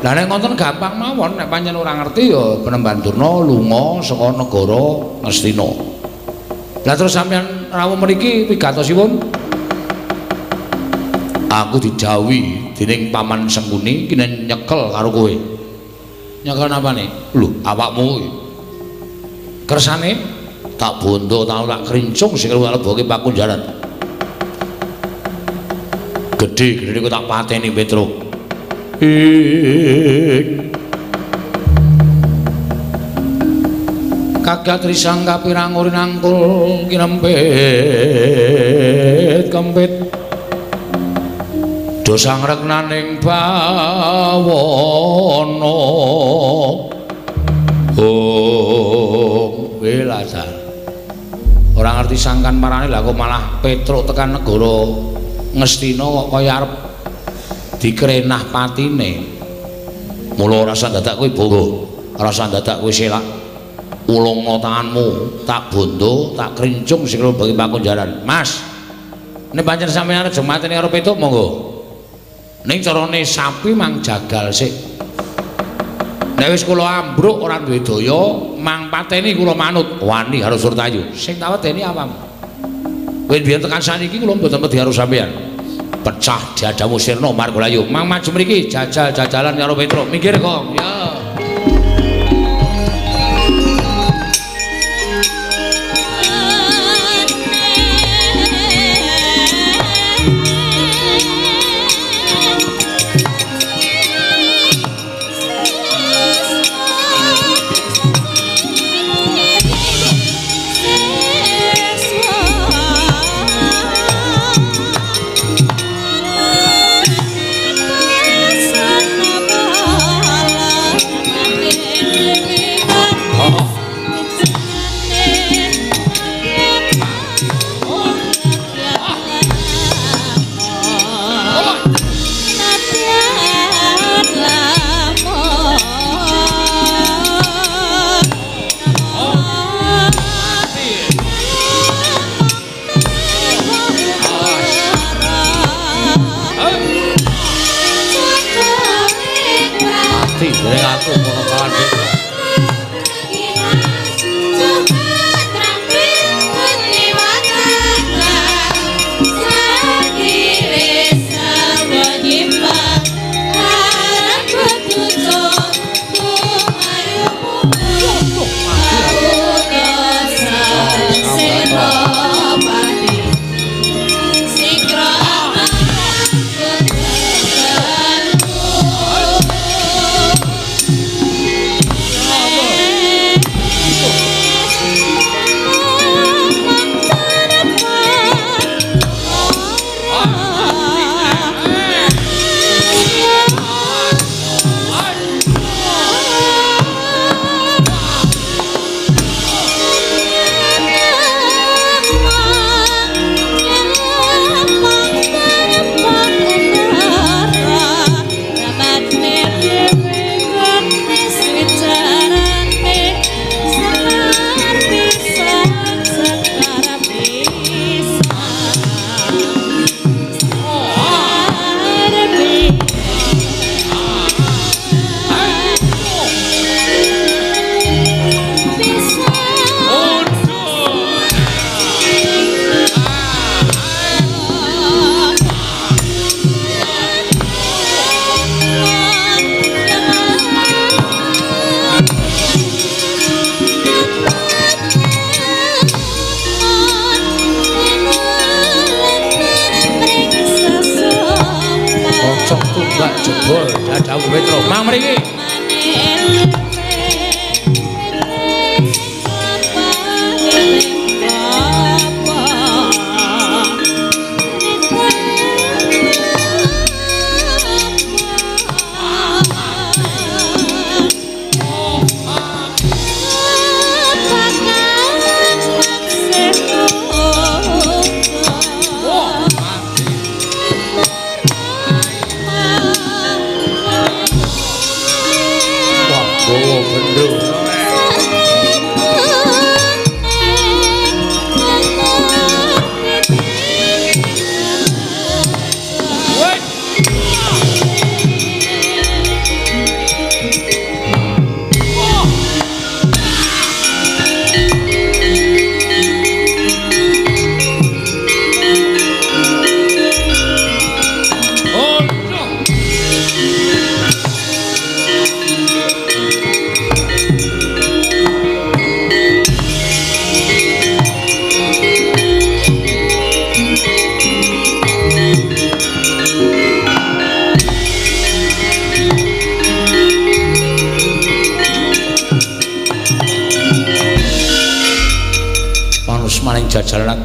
Lah nek ngoten gampang mawon nek pancen ora ngerti ya Penemban Durna lunga saka negara Ngastina. Lah terus sampeyan rawuh mriki wigatosipun aku dijawuhi dening Paman Sengkuni kene nyekel karo kowe. Nyekel napane? Lho, awakmu iki. Kersane tak bondo tak krincung sing kaleboke pakunjaran. Gedhe kok tak pateni Petro. Kagat risang kapirang urinangkul kinempit kempit dosang reknaning bawana Wilasar ora ngerti sangkan marane lha kok malah Petro tekan negara Ngastina kok kaya arep dikrenah patine mula ora usah dadak kowe bongo ora usah dadak kowe selak ulunga tanganmu tak bondo tak krincung sing bagi pakunjaran Mas nek pancen sampeyan arep mateni karo Petro monggo ning carane sapi mang jagal sik nek wis kula ambruk ora duwe daya mang pateni kula manut wani karo Surtayu sing tak wedeni awam kowe biyen tekan saniki kula mboten wedi karo sampeyan pecah diadamu sirna Margolayu mang maju mriki jajal-jajalan karo Petro minggir kok ya dawuh Petro. Mang mriki. Jajalan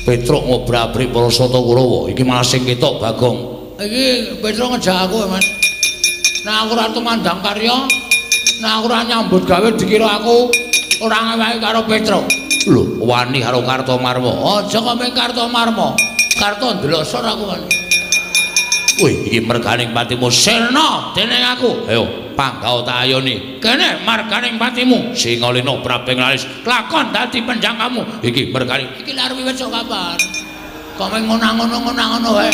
Petruk ngobrak-abrik para Sata Kurawa iki malah sing ketok Bagong. Iki Petruk ngejak aku, Mas. Nek aku ora tumandang karya, nek aku ora nyambut gawe dikira aku ora ngewahi karo Petruk. Lho, wani karo Kartomarma. Aja kok ming Kartomarma. Karto ndelosor aku kan. Wih, iki merganing patimu sirna dening aku. Ayo, panggawa tak ayoni. Kene marganing patimu Singalena Prabing Lalis. Lakon dadi penjangkamu. Iki merganing iki arep wis kapan. Kok meng ngono-ngono wae.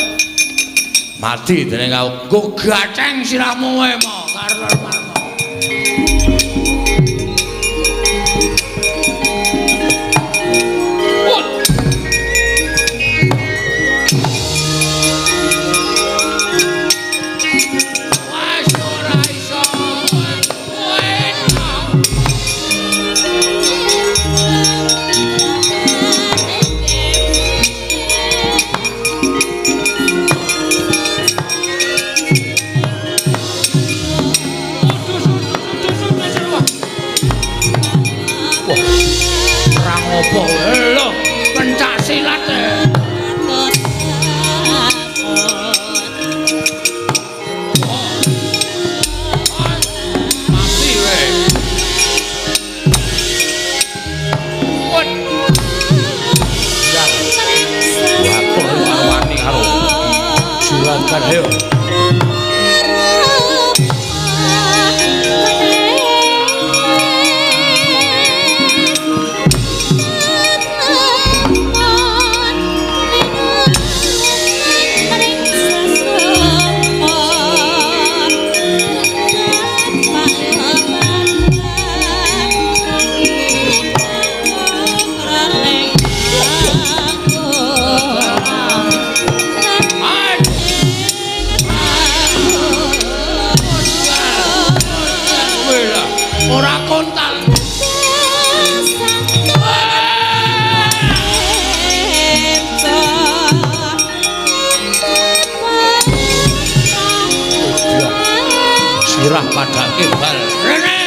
Mati dening aku. Nggo gaceng sirahmu wae mo karo Marmo. Ayo. Sirah pada kebal rene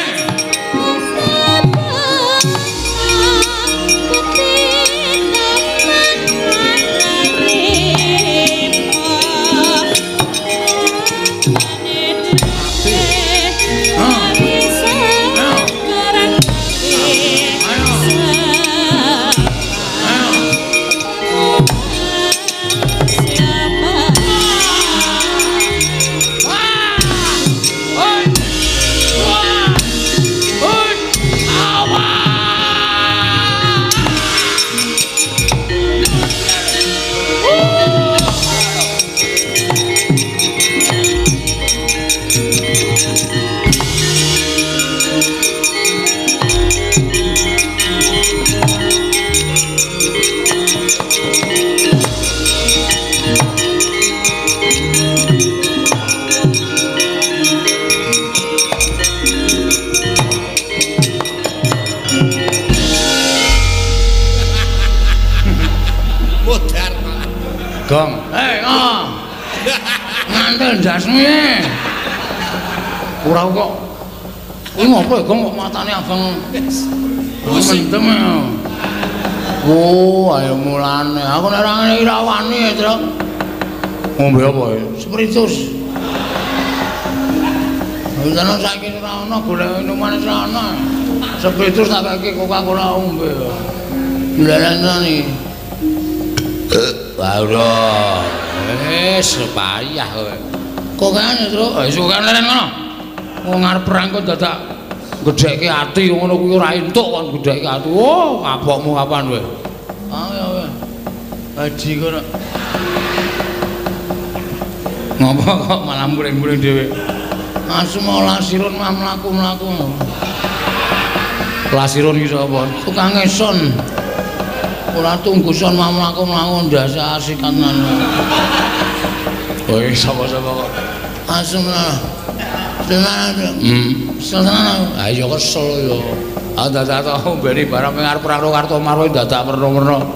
Gong, ngantel jasmu ya. Ora kok. Kuwi ngopo ya, Gong, kok matane abang mendem ya. Oh, ayo mulane. Aku nek ora ngene iki ra wani, Tru. Ngombe apa ya? Spiritus. Wis saiki ora ana golek minuman wis ora ana. Spiritus tak kake Coca-Cola ombe. Dilalani. Waduh. Wis payah kowe. Kok kene, Tru? Wis kok leren ngono. Wong arep perang kok dadak gedhekke ati ngono kuwi ora entuk kon gedhekke ati. Oh, kapokmu kapan kowe? Ah ya wis. Haji kono. Ngopo kok malah muring-muring dhewe? Asma lasirun mah mlaku-mlaku. Lasirun iki sapa? Tukang ngeson. Ora tungguson mah mlaku-mlaku ndasa asikanan. Oh, sapa-sapa kok? Asma. Tenan. Tenan. Ayo kesel yo. Dadak ombeni barang ping arep perang Karto Marwo dadak merno-merno.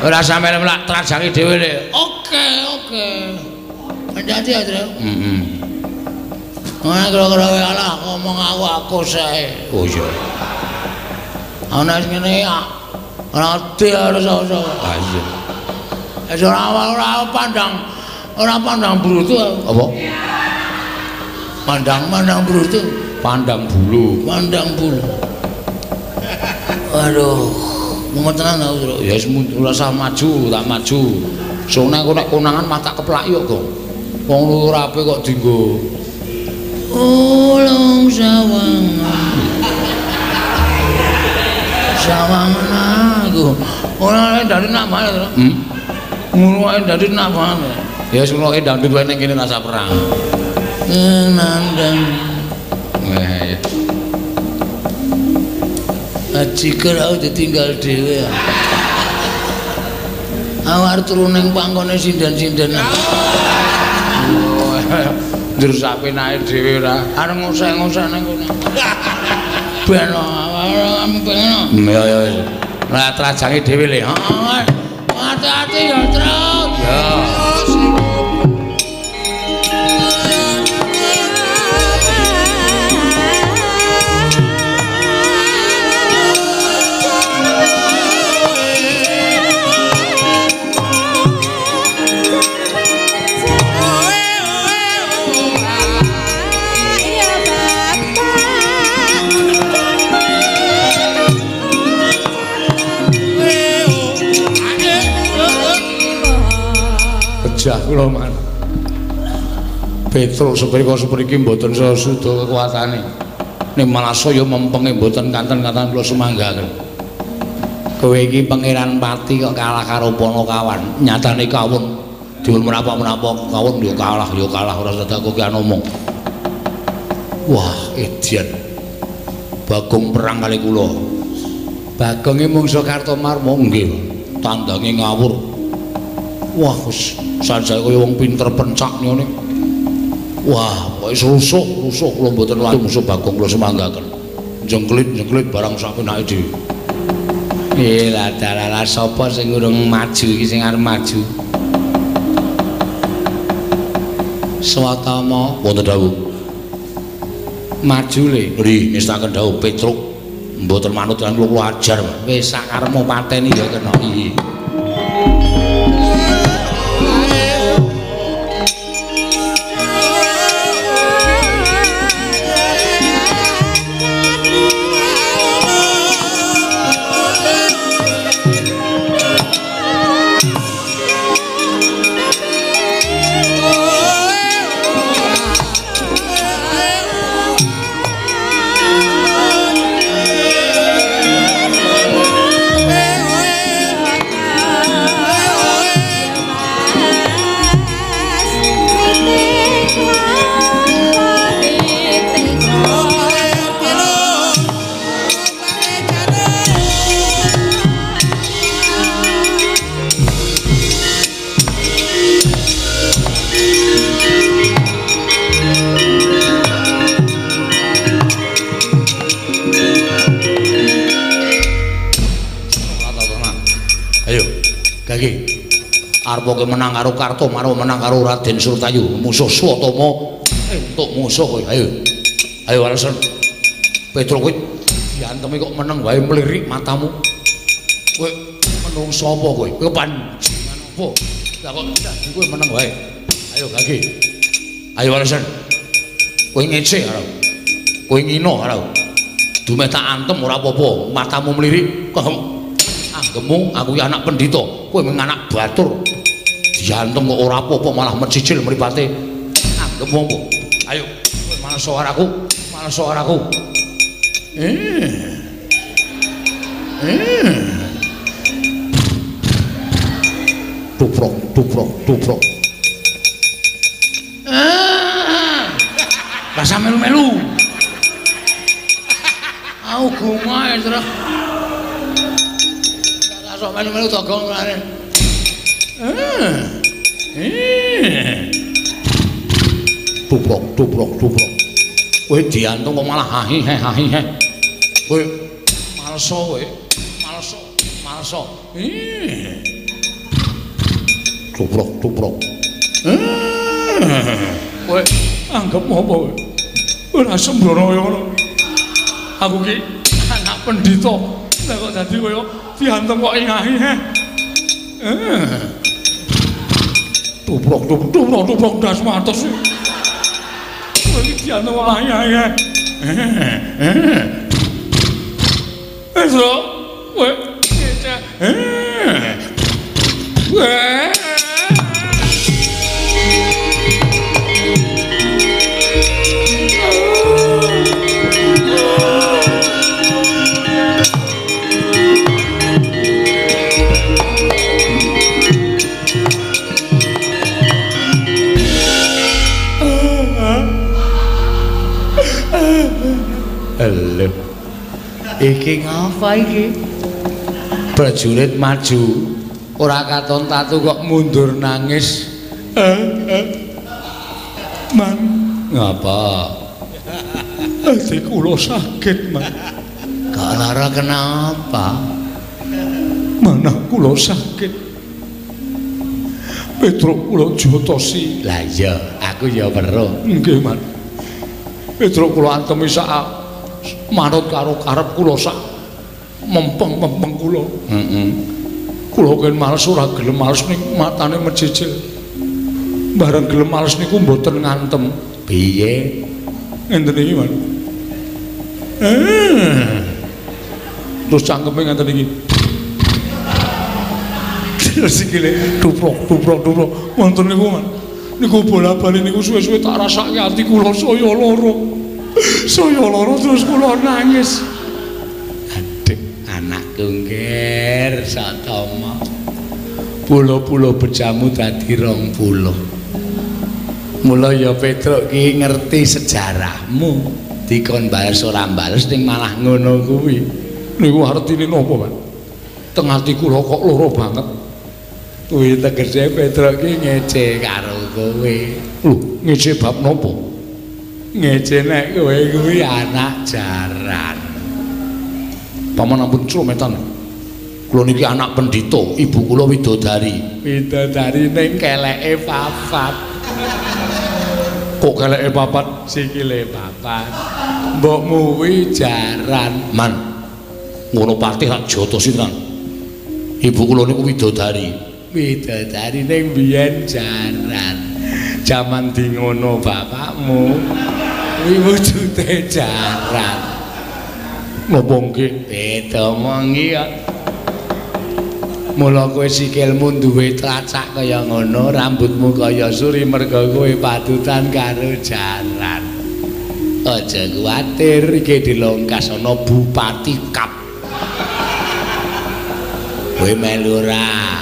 Ora sampe mlak trajangi dhewe le. Oke. Hati-hati ya, Tru. Ana kira-kira wae alah ngomong aku sae. Oh iya. Ana sing ngene ya. Ora ati harus iso. Ah iya. Wis ora pandang brutu. Apa? Pandang brutu. Pandang bulu. Waduh, mau tenan aku, Tru. Ya wis ora usah maju, tak maju. Soale aku nek konangan mah tak keplak yo, Gong. Wong lurape kok dienggo. Ulung sawangan aku. Ora dari nak mana, Tru? Ngono ae dari nak mana? Ya wis ngono ae ndang duwe ning kene rasa perang. Nandang. Wah. Aji karo ditinggal dhewe. Awar turu ning pangkone sinden-sinden. Ndur sapenake dhewe ora. Arep ngusah-ngusah ning kono. Ben awak pengen. Ya. Lah trajange dhewe le. Heeh. Hati-hati ya, Tru. Ya. Jah kula man. Petruk seprika sepriki mboten sesuda kekuatane. Ning malah saya mempenge mboten kanten-kanten kula sumanggaken. Kowe iki pangeran pati kok kalah karo Panakawan. Nyatane kawon diun menapa-menapa kawon yo kalah ora sedak kok ngomong. Wah, edian. Bagong perang kali kula. Bagonge mungsuh Kartomarma nggih. Tandange ngawur. Wah, wis sanjake kaya wong pinter pencak ngene. Wah, kok rusuh kula mboten wani musuh Bagong kula semanggaken. Jengklit barang sapenake dhewe. Lah dalala sapa sing urung maju iki sing arep maju? Swatama wonten dawuh. Maju le, nggih ngestaken dawuh Petruk. Mboten manut kan kula ajar. Wis sakarepmu pateni ya kena iki. Arep menang karo Kartomarma menang karo Raden Surtayu musuh Swatama entuk musuh kowe ayo Ayo Walesan. Petro kowe diantemi kok meneng wae mlirik matamu. Kowe menungso apa kowe? Kowe panjenengan apa? Lah kok dadi kowe meneng wae. Ayo Gage. Ayo Walesan. Kowe ngece karo. Kowe ngino karo. Dume tak antem ora apa-apa, matamu mlirik. Kok anggemu aku iki anak pendhita, kowe mung anak batur. Diantem kok ora apa-apa malah mecicil mripate. Anggemu apa? Ayo, kowe malah suaraku, malah suaraku. Tuprok, tuprok, tuprok. Rasa melu-melu. Aku gungae terus. Rasa melu-melu togong ngene. Tuprok, tuprok, tuprok. Kowe diantung kok malah hahi-he hahi-he. Kowe malso kowe, malso, malso. Tuprok, tuprok. Kowe anggap apa kowe? Ora sembrono ngono. Aku ki anak pendhita. Lah kok dadi kowe diantem kok ngahi-he. Tuprok, tuprok, tuprok, tuprok das matos. Kowe iki diantem kok ngahi-he. Eso, kowe cecak. Lho. Iki ngapa iki? Prajurit maju, ora katon tatu kok mundur nangis. Man, ngapa? Ati kula sakit, Man. Kok lara kenapa? Manah kula sakit. Petruk kula jotosi. Lah iya, aku ya weruh. Nggih, Man. Petruk kula antemi sak manut karo karep kula sak mempeng-mempeng kula. Kula ken males ora gelem males ning matane mecicil. Bareng gelem males niku mboten ngantem. Piye? Ngenten iki, Man. Terus cangkeme ngenten iki. Terus iki le tuprok tuprok tuprok. Wonten niku, Man. Niku bola-bali niku suwe-suwe tak rasake ati kula saya lara. Saya lara terus kula nangis. Adik anakku ngger satama. Pulo-pulo bejamu dadi 20. Mula ya Petruk ki ngerti sejarahmu. Dikon bales ora bales ning malah ngono kuwi. Niku artine napa, Pak? Teng ati kula kok lara banget. Kuwi tegese Petruk ki ngece karo kowe. Lho, ngece bab napa? Ngece nek kowe kuwi anak jaran. Paman ampun clumetan. Kula niki anak pendhita, ibu kula widodari. Widodari ning keleke papat. Kok keleke papat? Sikile papat. Mbokmu kuwi jaran. Man. Ngono patih tak jotosi tenan. Ibu kula niku widodari. Widodari ning biyen jaran. Jaman di ngono bapakmu. Kuwi wujude jaran. Napa nggih? Beda mongi kok. Mula kowe sikilmu duwe tlacak kaya ngono, rambutmu kaya suri merga kowe padutan karo jaran. Aja kuwatir iki dilongkas ana Bupati Kap. Kowe melu ora?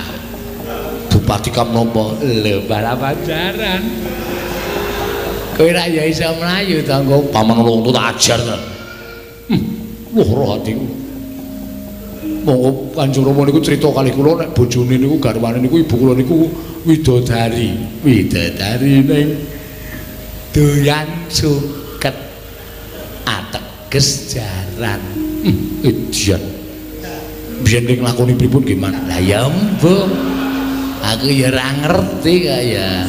Bupati Kap napa? Lho, balapan jaran. Kowe ra ya iso mlayu to, engko paman wong tak ajar to. Loro atiku. Monggo Kanjeng Rama niku crita kalih kula nek bojone niku garwane niku ibu kula niku widodari. Widodari ning doyan suket ateges jaran. Edian. Biyen ning lakoni pripun nggih, Man? Lah ya mbok. Aku ya ora ngerti kaya.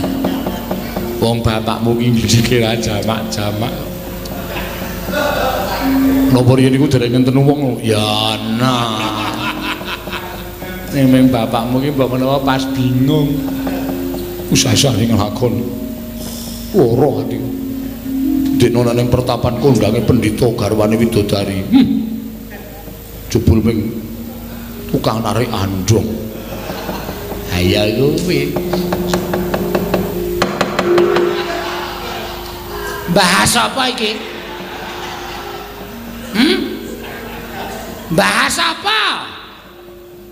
Wong bapakmu ki dikira jamak-jamak. Napa riyen niku dereng ngenten wong ya nah. Ning bapakmu ki mbok menawa pas bingung. Usah-usah ning lakon. Lara ati. Dekno ning pertapan kondange pendhita garwane widodari. Jebul ming tukang narik andong. Ayo kuwi. Bahas apa iki? Bahas apa?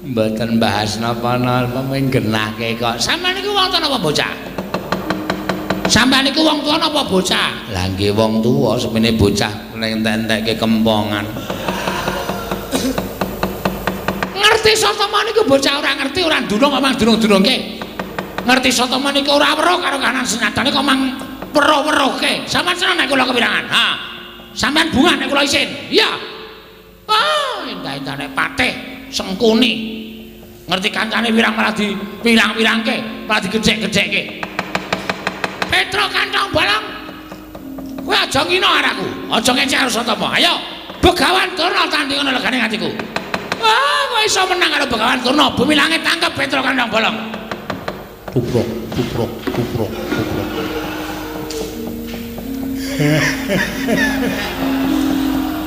Mboten bahas napa-napa mung genahke kok. Sampeyan niku wong tuwa napa bocah? Sampeyan niku wong tuwa napa bocah? Lah nggih wong tuwa semene bocah entek-entekke kempongan. Ngerti sotama niku bocah ora ngerti ora ndunung omang dunung-dunungke. Ngerti sotama niku ora weruh karo kanan senatane kok mang weruh-weruhke. Sampeyan seneng nek kula kepirangan? Ha. Sampeyan bunga nek kula isin. Iya. Oh, endah-endane patih sengkuni. Ngerti kancane wirang malah dipirang-pirangke, malah digejek-gejekke. Petro Kantong Bolong. Kowe aja ngino araku. Aja ngecek karo Sotama. Ayo, Begawan Durna tanti ngono legane atiku. Wah, kowe iso menang karo Begawan Durna. Bumi langit tangkep Petro Kantong Bolong. Tuprok, tuprok, tuprok, tuprok.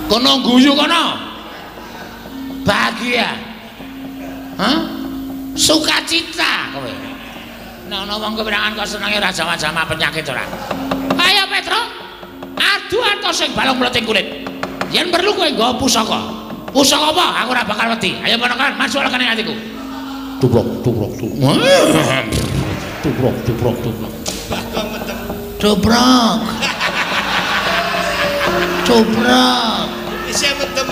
Kono guyu kono. Bahagia. Hah? Sukacita kowe. Nek ana wong kepirangan kok senenge ora jama-jama penyakit ora. Ayo Petro. Adu atos sing balung mleting kulit. Yen perlu kowe nggawa pusaka. Pusaka apa? Aku ora bakal wedi. Ayo ponokan masuk lekane atiku. Tubrok, tubrok, tubrok. Tubrok, tubrok, tubrok. Bagong metem. Tubrok. Tubrok. Isih metem.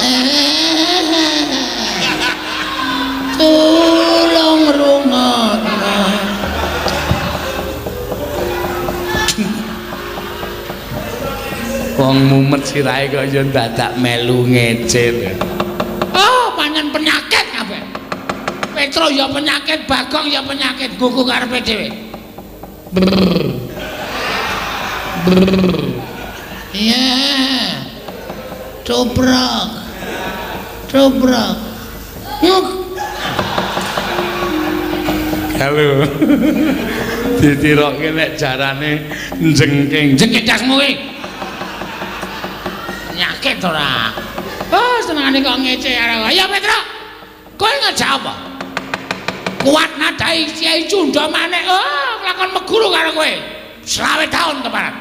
Tolong rungokna. Wong mumet sirahe kok ya dadak melu ngecil. Oh, pancen penyakit kabeh. Petro ya penyakit, Bagong ya penyakit, gugu karepe dhewe. Iya. Cobrok. Cobrok. Yuk. Halo. Ditirokke nek jarane jengking. Jengking dasmu kuwi. Penyakit ora. Oh, senengane kok ngece karo. Ya Petro. Kowe ngejak apa? Kuat nadai Kiai Cunda maneh. Oh, nglakon meguru karo kowe. 20 tahun keparat.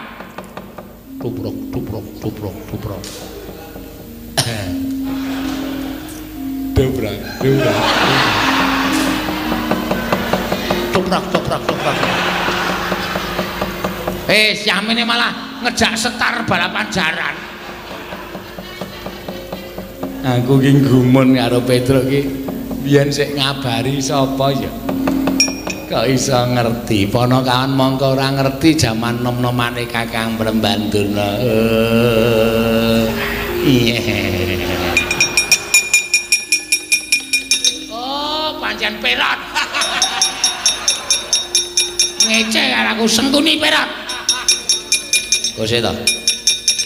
Tubrok, tubrok, tubrok, tubrok. Dobrak, dobrak. Toprak, toprak, toprak. Siamene malah ngejak setar balapan jaran. Aku ki gumun karo Petro ki. Biyen sik ngabari sapa ya? Kok iso ngerti? Ponokawan mongko ora ngerti jaman nom-nomane Kakang Prembandurna. Iya. Oh, pancen Perot. Ngece karo aku sengkuni Perot. Kose to.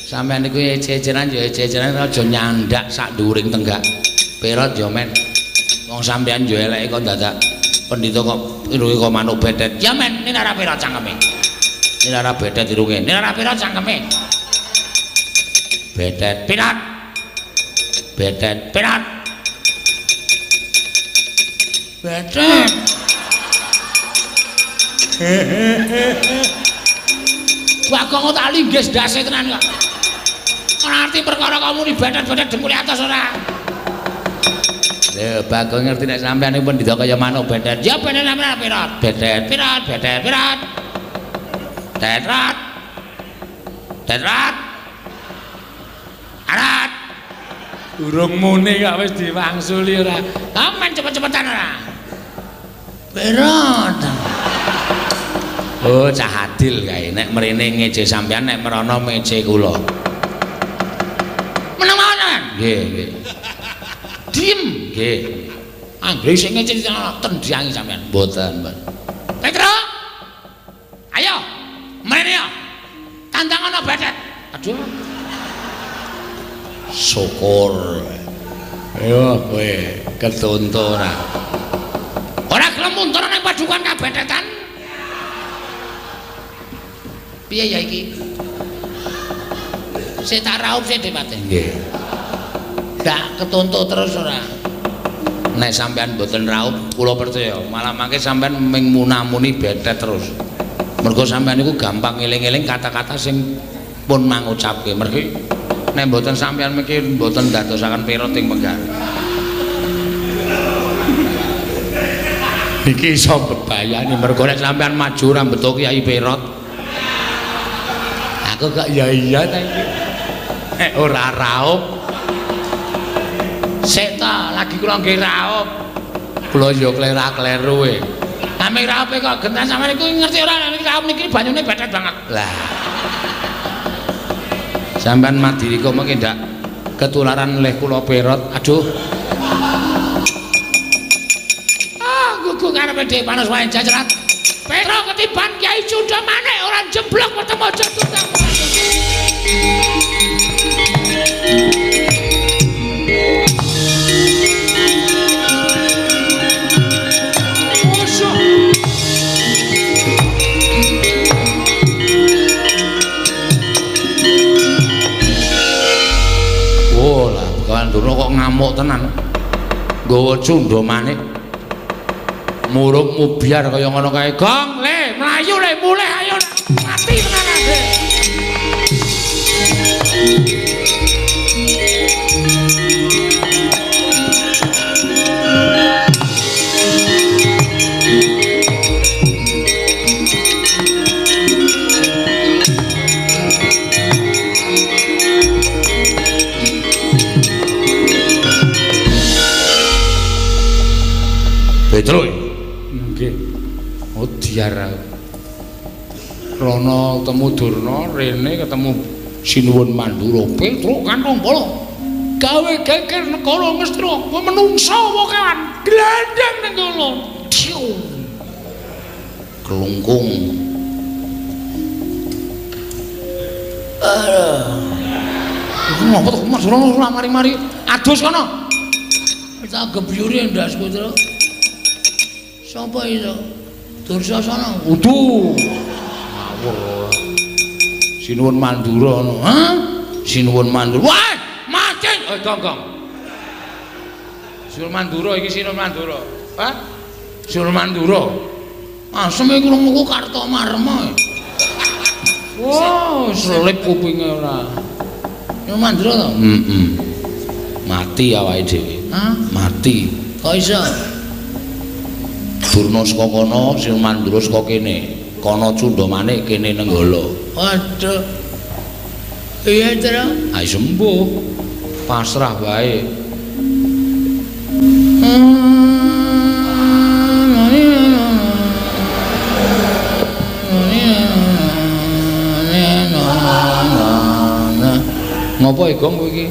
Sampeyan niku eceran ya eceran aja nyandak sak dhuwuring tenggak. Perot ya men. Wong sampeyan yo eleke kok dadak pendhita kok irunge kok manuk bedet. Ya men, Ninara Perot cangkeme. Ninara bedet irunge. Ninara Perot cangkeme. Bedet Perot. Bedet Perot. Bedet. Bagong tak linggis ndase tenan kok. Ora ngerti perkara kamu ni bedet-bedet dengkule atos ora. Lho, Bagong ngerti nek sampeyan pun pendhita kaya manuk bedet. Ya bedet sampeyan Perot. Bedet Perot, bedet Perot. Tetrat. Tetrat. Arat. Durung muni kok wis diwangsuli ora. Aman cepet-cepetan ora. Perot. Oh, cah adil kae nek mrene ngece sampeyan nek merono mece kula. Meneng mawon. Nggih, nggih. Diem, nggih. Anggere sing ngece tendiangi sampeyan. Mboten, Mbak. Petro. Ayo. Mrene yo. Tandang ana bedet. Aduh. Syukur. Ayo kowe ketuntun ora. Ora gelem mundur nang padukan kabetetan. Piye ya iki? Sik tak raup sik Depate. Nggih. Ndak ketuntut terus ora. Nek sampean mboten raup, kula percaya malah mangke sampean ming munamuni betet terus. Mergo sampean niku gampang eling-eling kata-kata sing pun mangucapke. Mergi nek mboten sampean mikir mboten dadosaken perot ing penggar. Iki iso bebayani mergo nek sampean maju ra beto Kyai Perot. Aku gak iya ta iki. Ora raup. Sik ta, lagi kula nggih raup. Kula ya klera-kleru e. Ame raupe kok gentan sampeyan iku ngerti ora nek raup niki banyune betet banget. Lah. Sampeyan madiri kok mengke ndak ketularan oleh kula Perot. Aduh. Gugu karepe dhek panas wae jajaran. Petro ketiban Kyai Cunda maneh ora jeblok ketemu aja tutang. Oh lah, kawan Durna kok ngamuk tenan. Nggawa Cunda maneh. Muruk mubiar kaya ngono kae. Gong, le, mlayu le, mulih ayo mati tenan ade. Petro. Nggih. Oh diar. Rono ketemu Durna, rene ketemu Sinuwun Mandura. Petro kantong bola. Gawe geger negara Ngastra, menungsa wae glandeng ning kono. Diu. Kelungkung. Iku ngopo to Mas Durna mari-mari adus kono. Tak gebyure ndasku, Tru. Sapa itu? Dursasana. Udu. Ngawur. Sinuwun Mandura ngono. Hah? Sinuwun Mandura. Wah, macing. Gong. Sinuwun Mandura iki Sinuwun Mandura. Hah? Sinuwun Mandura. Asem iki krungu Kartomarma. Wow, selip kupinge ora. Sinuwun Mandura to? Mati awake dhewe. Hah? Mati. Kok iso? Durna saka kono, Sinuwun Mandura saka kene. Kono Cunda maneh kene Nenggala. Waduh. Iya, Tru. Ayo sembuh. Pasrah wae. Ngopo Gong kowe iki?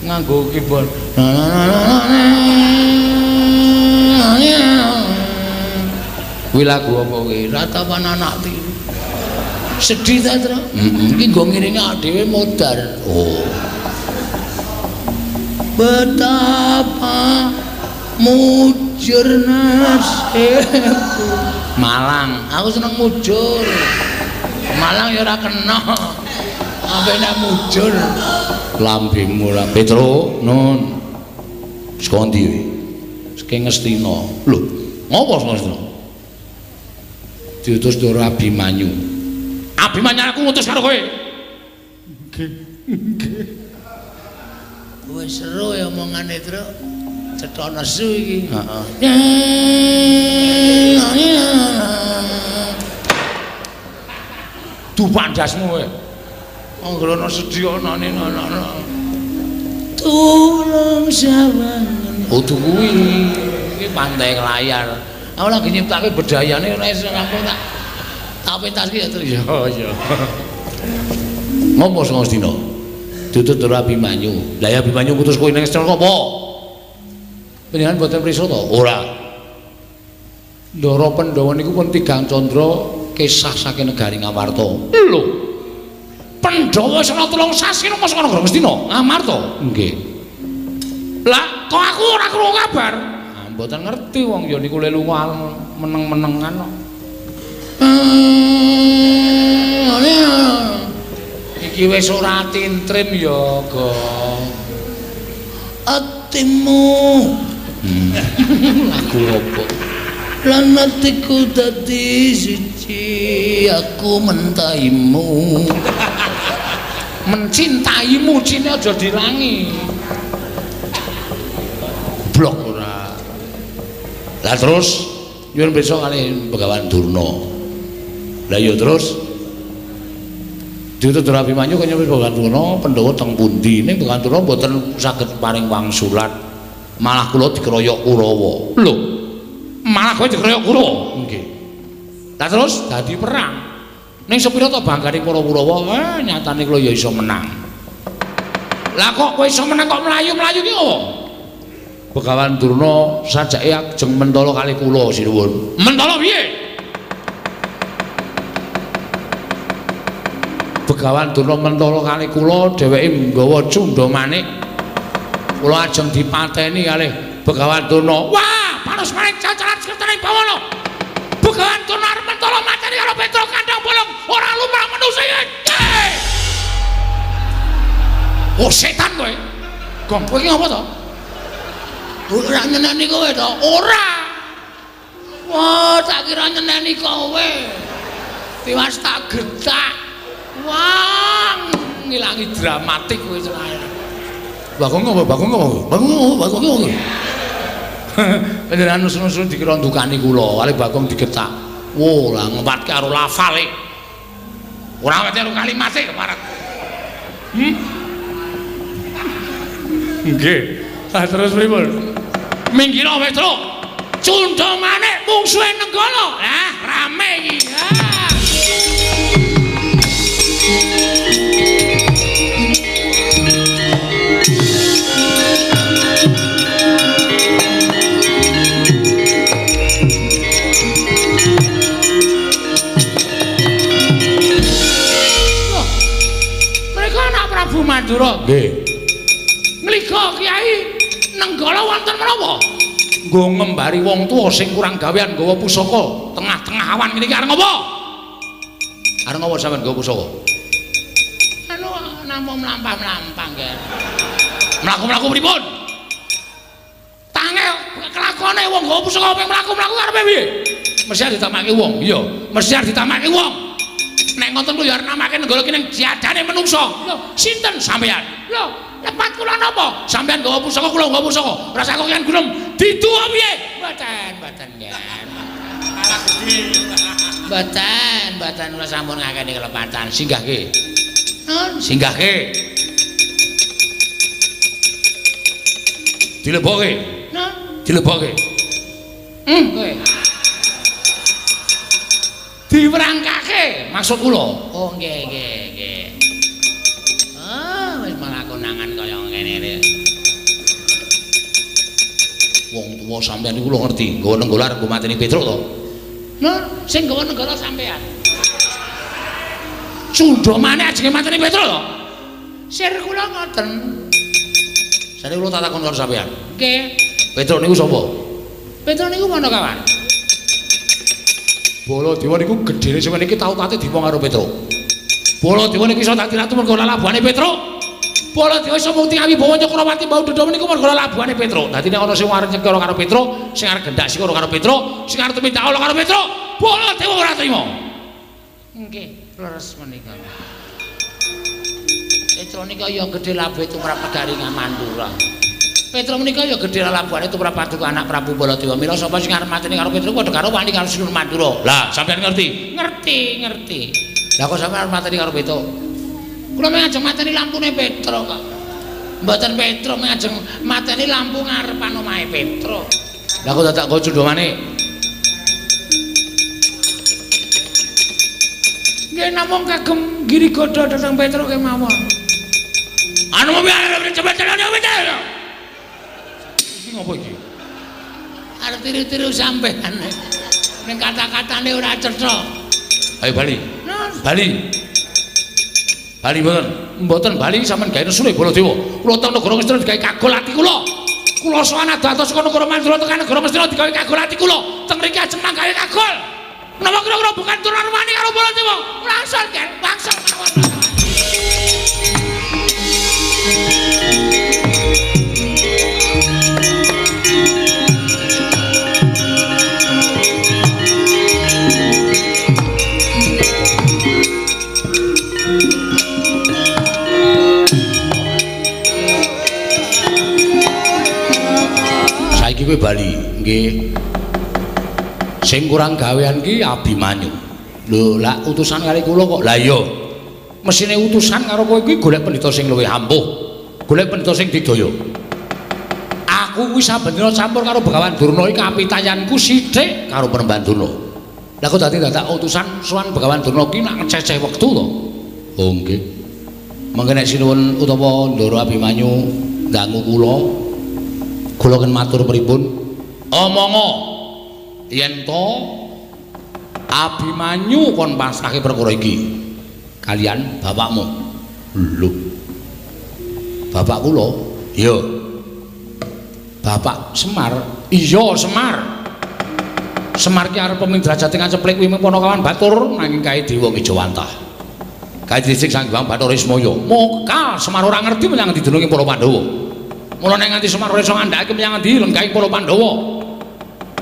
Nganggo keyboard. Kuwi lagu apa kuwi? Ratapan anak tiru. Sedih ta, Tru? Iki nggo ngiringi awake dhewe modar. Oh. Betapa mujur nasibku. Malang, aku seneng mujur. Malang ya ora kena. Ampe nek mujur. Lambemu lah Petro, nun. Saka ndi kowe? Saka Ngastina. Lho, ngopo Ngastina? Diutus Ndara Abimanyu. Abimanyu aku ngutus karo kowe. Nggih. Wis seru ya omongane, Tru. Cetha nesu iki. Heeh. Dupandasmu kowe. Anggrana sedhi anane ana. Tulung sawangen. Oh kuwi iki pantai layar. Aku lagi nyiptake bedayane ora iso rampung tak pentas ki ya, Tru. Iya. Ngopo Ngastina? Ditut Ndara Abimanyu. Lah ya Abimanyu ngutus kowe ning Ngastina apa? Panjenengan boten prisa to? Ora. Ndara Pandhawa niku pun tigang candra kisah saking negari Ngamarta. Lho. Pandhawa wis ana 3 sasi mosok ana Grestina. Amarta. Nggih. Lah kok aku ora krungu kabar? Ah, mboten ngerti wong ya niku le lunga meneng-menengan kok. Iki wis ora tintrim ya, Go. Atimu. Lagu opo? Lan atiku dadi siji, aku mentaimu. Mencintaimu cine aja dilangi. Blok ora. Lah terus nyuwun pirsa kali Begawan Durna. Lah ya terus Diutus Abimanyu kaya nyuwun Begawan Durna Pandhawa teng pundi ning Begawan Durna mboten saged paring wangsulan. Malah kula dikeroyok Kurawa. Lho. Malah kowe dikeroyok Kurawa. Nggih. Lah terus dadi perang. Ning sepira to banggane para Kurawa? Nyatane kula ya iso menang. Lah kok kowe iso menang kok mlayu-mlayu ki opo? Begawan Durna sajake ajeng mentala kali kula sinuwun. Mentala piye? Begawan Durna mentala kali kula dheweke nggawa cundha manik. Kula ajeng dipateni kalih Begawan Durna. Wah, panos manik cacaran sekretene bawana. Begawan Durna arep mentala mateni karo Petro kandhang bolong ora lumrah manusa iki. Oh setan kowe. Gong kowe iki ngopo to? Ora nyeneni kowe to? Ora. Wah, tak kira nyeneni kowe. Tiwas tak getak. Wah, ngilangi dramatik kowe cenah. Bagong ngopo? Bagong ngopo? Panjenengan nusun-nusun dikira ndukani kula, kali Bagong digetak. Wo, lah ngempatke karo lafale. Ora ngerti karo kalimate keparat. Nggih. Lah terus pripun? Minggir Petro. Cundha manik mungsuhe Nenggala. Lah rame iki. Mereka anak Prabu Mandura. Nggih. Nglika Kyai Nenggala wonten menapa? Nggo ngembari wong tuwa sing kurang gawean nggawa pusaka tengah-tengah awan ngene iki arep ngopo? Arep ngopo sampean nggawa pusaka? Anu namung mlampah-mlampah nggih. Mlaku-mlaku pripun? Tange kelakone wong nggawa pusaka ping mlaku-mlaku karepe piye? Mesti arep ditamake wong. Iya, mesti arep ditamake wong. Nek ngoten kuwi arep namake Nenggala ki ning diadane menungsa. Lho, sinten sampean? Lho, lepat kula napa? Sampeyan nggawa pusaka kula nggawa pusaka. Rasa kok yen gulem diduwa piye? Mboten nggih. Kalah gedhe. Mboten kula sampun ngakeni kelepatan. Singgahke. Singgahke. Dilebokke. Dilebokke. Kowe. Diwerangkake maksud kula. Oh nggih. Wis malah konangan kaya ngene iki. Wong tuwa sampeyan niku kula ngerti, nggawa Nenggala arep mateni Petruk to. Nah, sing nggawa Nenggala sampeyan. Cundha maneh ajenge mateni Petruk to. Sir kula ngoten. Sare kula tak takon karo sampeyan. Nggih. Petruk niku sapa? Petruk niku Manakawan. Baladewa niku gedene sampeyan iki tau tate diwong karo Petruk. Baladewa niki iso dadi ratu mergo labuhane Petruk. Baladewa iso mukti Wibawa Cakrawati Mbau Dada niku mergo labuhane Petruk. Dadi nek ana sing arep nyekara karo Petruk, sing arep gendak sikara karo Petruk, sing arep tumindak ala karo Petruk, Baladewa ora trima. Nggih, leres menika. Petruk nika ya gedhe labuhe tumrap Negaringan Mandura. Petruk menika ya gedhe labuhane tumrap Paduka anak Prabu Baladewa. Mila sapa sing arep mateni karo Petruk padha karo wani karo Sinun Mandura. Lah, sampeyan ngerti? Ngerti. Lah kok sampeyan arep mateni karo Petruk? Kula mengajeng mateni lampune Petruk kok. Mboten Petruk mengajeng mateni lampu ngarepan omahe Petruk. Lah kok dadak kok cundha manik? Nggih namung kagem Girigoda dhateng Petruk kemawon. Anu mbiyen cepet celane Petruk. Iki ngopo iki? Arep tiru-tiru sampean. Ning kata-katane ora cetha. Ayo bali. Bali. Bali mboten bali sampean gawe nesune Baladewa. Kula teng negara Ngastina digawe kagol ati kula. Kula sowan dados saka negara Mandura tekan negara Ngastina digawe kagol ati kula. Teng mriki ajeng manggawe kagol. Menapa kira-kira bukan turunan wani karo Baladewa? Langsung kan bangsa mawon. Saiki kowe bali, nggih. Sing kurang gawean ki Abimanyu. Lho, lak utusan kali kula kok. Lah iya. Mesine utusan karo kowe kuwi golek pendhita sing luwih ampuh. Golek pendhita sing didaya. Aku kuwi saben dina campur karo Begawan Durna iki kapitayanku sithik karo Penemban Durna. Lah kok dadi dadak utusan sowan Begawan Durna ki nak ngececeh wektu to. Oh nggih. Mangke nek sinuwun utawa Ndara Abimanyu ganggu kula kan matur pripun? Omongo yen to Abimanyu kon pasrahke perkara iki kalian bapakmu. Lho. Bapak kula? Iya. Bapak Semar? Iya, Semar. Semar ki arep pemimpin derajat ngaceplik kuwi Ponokawan Batur nanging kae Dewa Ngejawantah. Kae dhisik Sang Hyang Bathara Ismaya. Mokal Semar ora ngerti menyang ngendi dununge para Pandhawa. Mula nek nganti Semar ora iso ngandhakake menyang ngendi lenggahe para Pandhawa.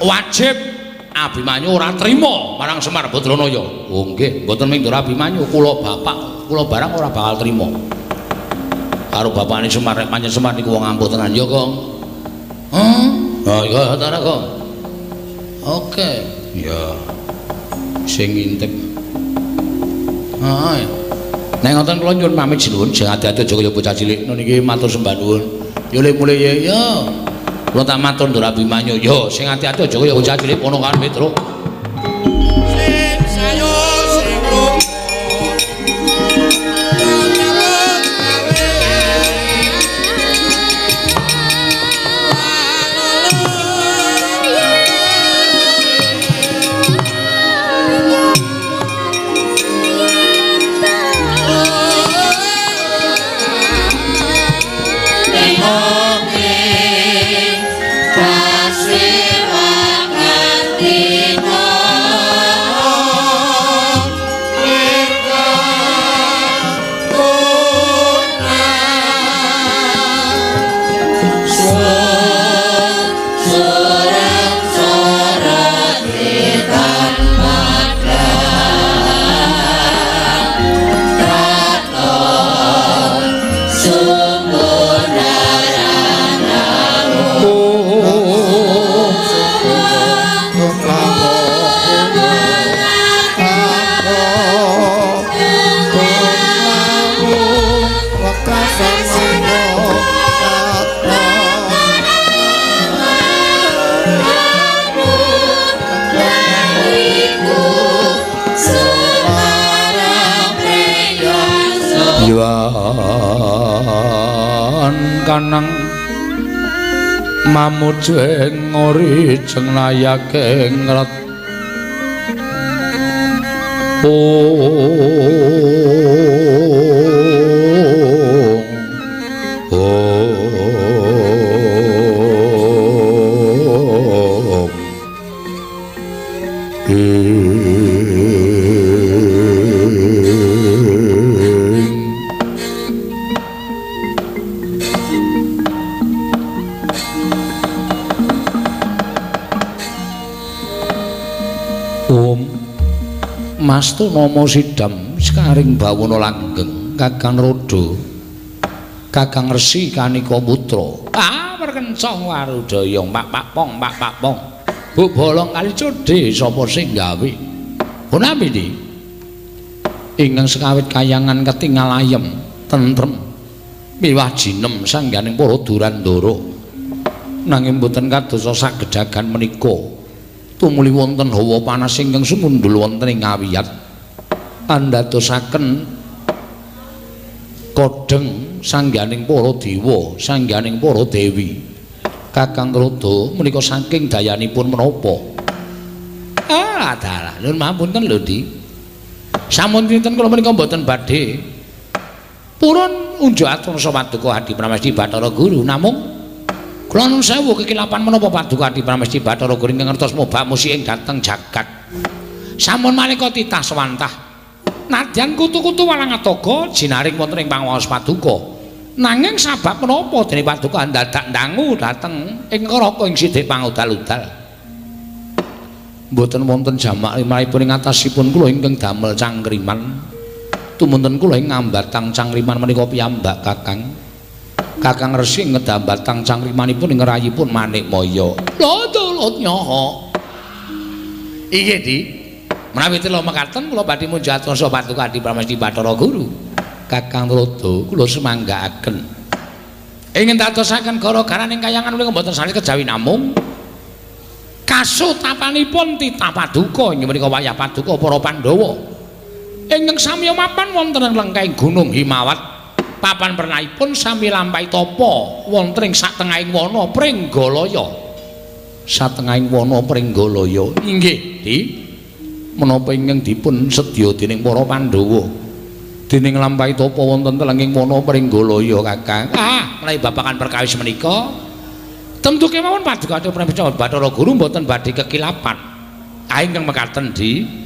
Wajib Abimanyu ora trima marang Semar Badranaya. Oh nggih, mboten ming Ndara Abimanyu, kula bapak, kula barang ora bakal trima. Karo bapakne Semar nek pancen Semar niku wong ampuh tenan ya, Kong. Oh iya ta kok. Oke. Ya. Sing ngintip. Nek ngoten kula nyuwun pamit sinuwun, sing ati-ati aja kaya bocah cilik niki matur sembah nuwun. Ya mulih ya. Kula tak matur Ndara Abimanyu, ya sing ati-ati aja kaya bocah cilik Ponokawan Petruk. Sing sayo sing kanang mamujeng ngori jeng layake ngret Mastu Nomo Sidam sekaring bawana langgeng Kakang Rodo Kakang Resi Kanika Putra perkencong warudaya Pak Pong Bu bolong kali codhe sapa sing gawe punami iki ingkang sekawit kayangan ketingal ayem tentrem miwah jinem sangganing para durandara nanging boten kadosa sagedhagan menika tumuli wonten hawa panas ingkang sumundul wonten ing ngawiyat andadosaken kodheng sangganing para dewa sangganing para dewi Kakang Rodo menika saking dayanipun menapa dalah nuwun mapunten lho Di sampun dinten kula menika mboten badhe Purun unjuk atur Paduka Adi Pramesti Bathara Guru namung kula nuwun sewu kekilapan menapa Paduka Adi Pramesti Bathara Guru ingkang ngertos moba musi ing dhateng jagat. Sampun manika titah sawantah. Nadyan kutu-kutu walang atoga jinaring wonten ing pangaos Paduka. Nanging sabab menapa dene Paduka dadak ndangu dhateng ing neraka ing sithik pangudal-udal. Mboten wonten jamak limanipun ing atasipun kula ingkang damel cangkriman. Tumunten kula ing ngambatang cangkriman menika piyambak Kakang. Kakang Resi ngedambatang cangkrimanipun ing rayipun Manikmaya. Lho nyoho. Inggih, Di. Menawi tela mekaten kula badhe munjat rasa Paduka Adi Pramesti Bathara Guru. Kakang Rada kula semanggaaken. Ingin dadosaken gara-garaning kayangan menika mboten sami kejawi namung kasutapanipun titah Paduka inggih menika wayah Paduka para Pandhawa. Ingkang sami mapan wonten ing lengkahing Gunung Himawat. Papan pernahipun sami lampahi tapa wonten ing satengahing wana Pringgalaya. Satengahing wana Pringgalaya. Inggih, Di. Menapa ingkang dipun sedya dening para Pandhawa dening lampahi tapa wonten telenging wana Pringgalaya Kakang. Menawi babagan perkawis menika tentu kemawon Paduka Adi Pramesti Bathara Guru mboten badhe kekilapan. Ingkang mekaten, Di.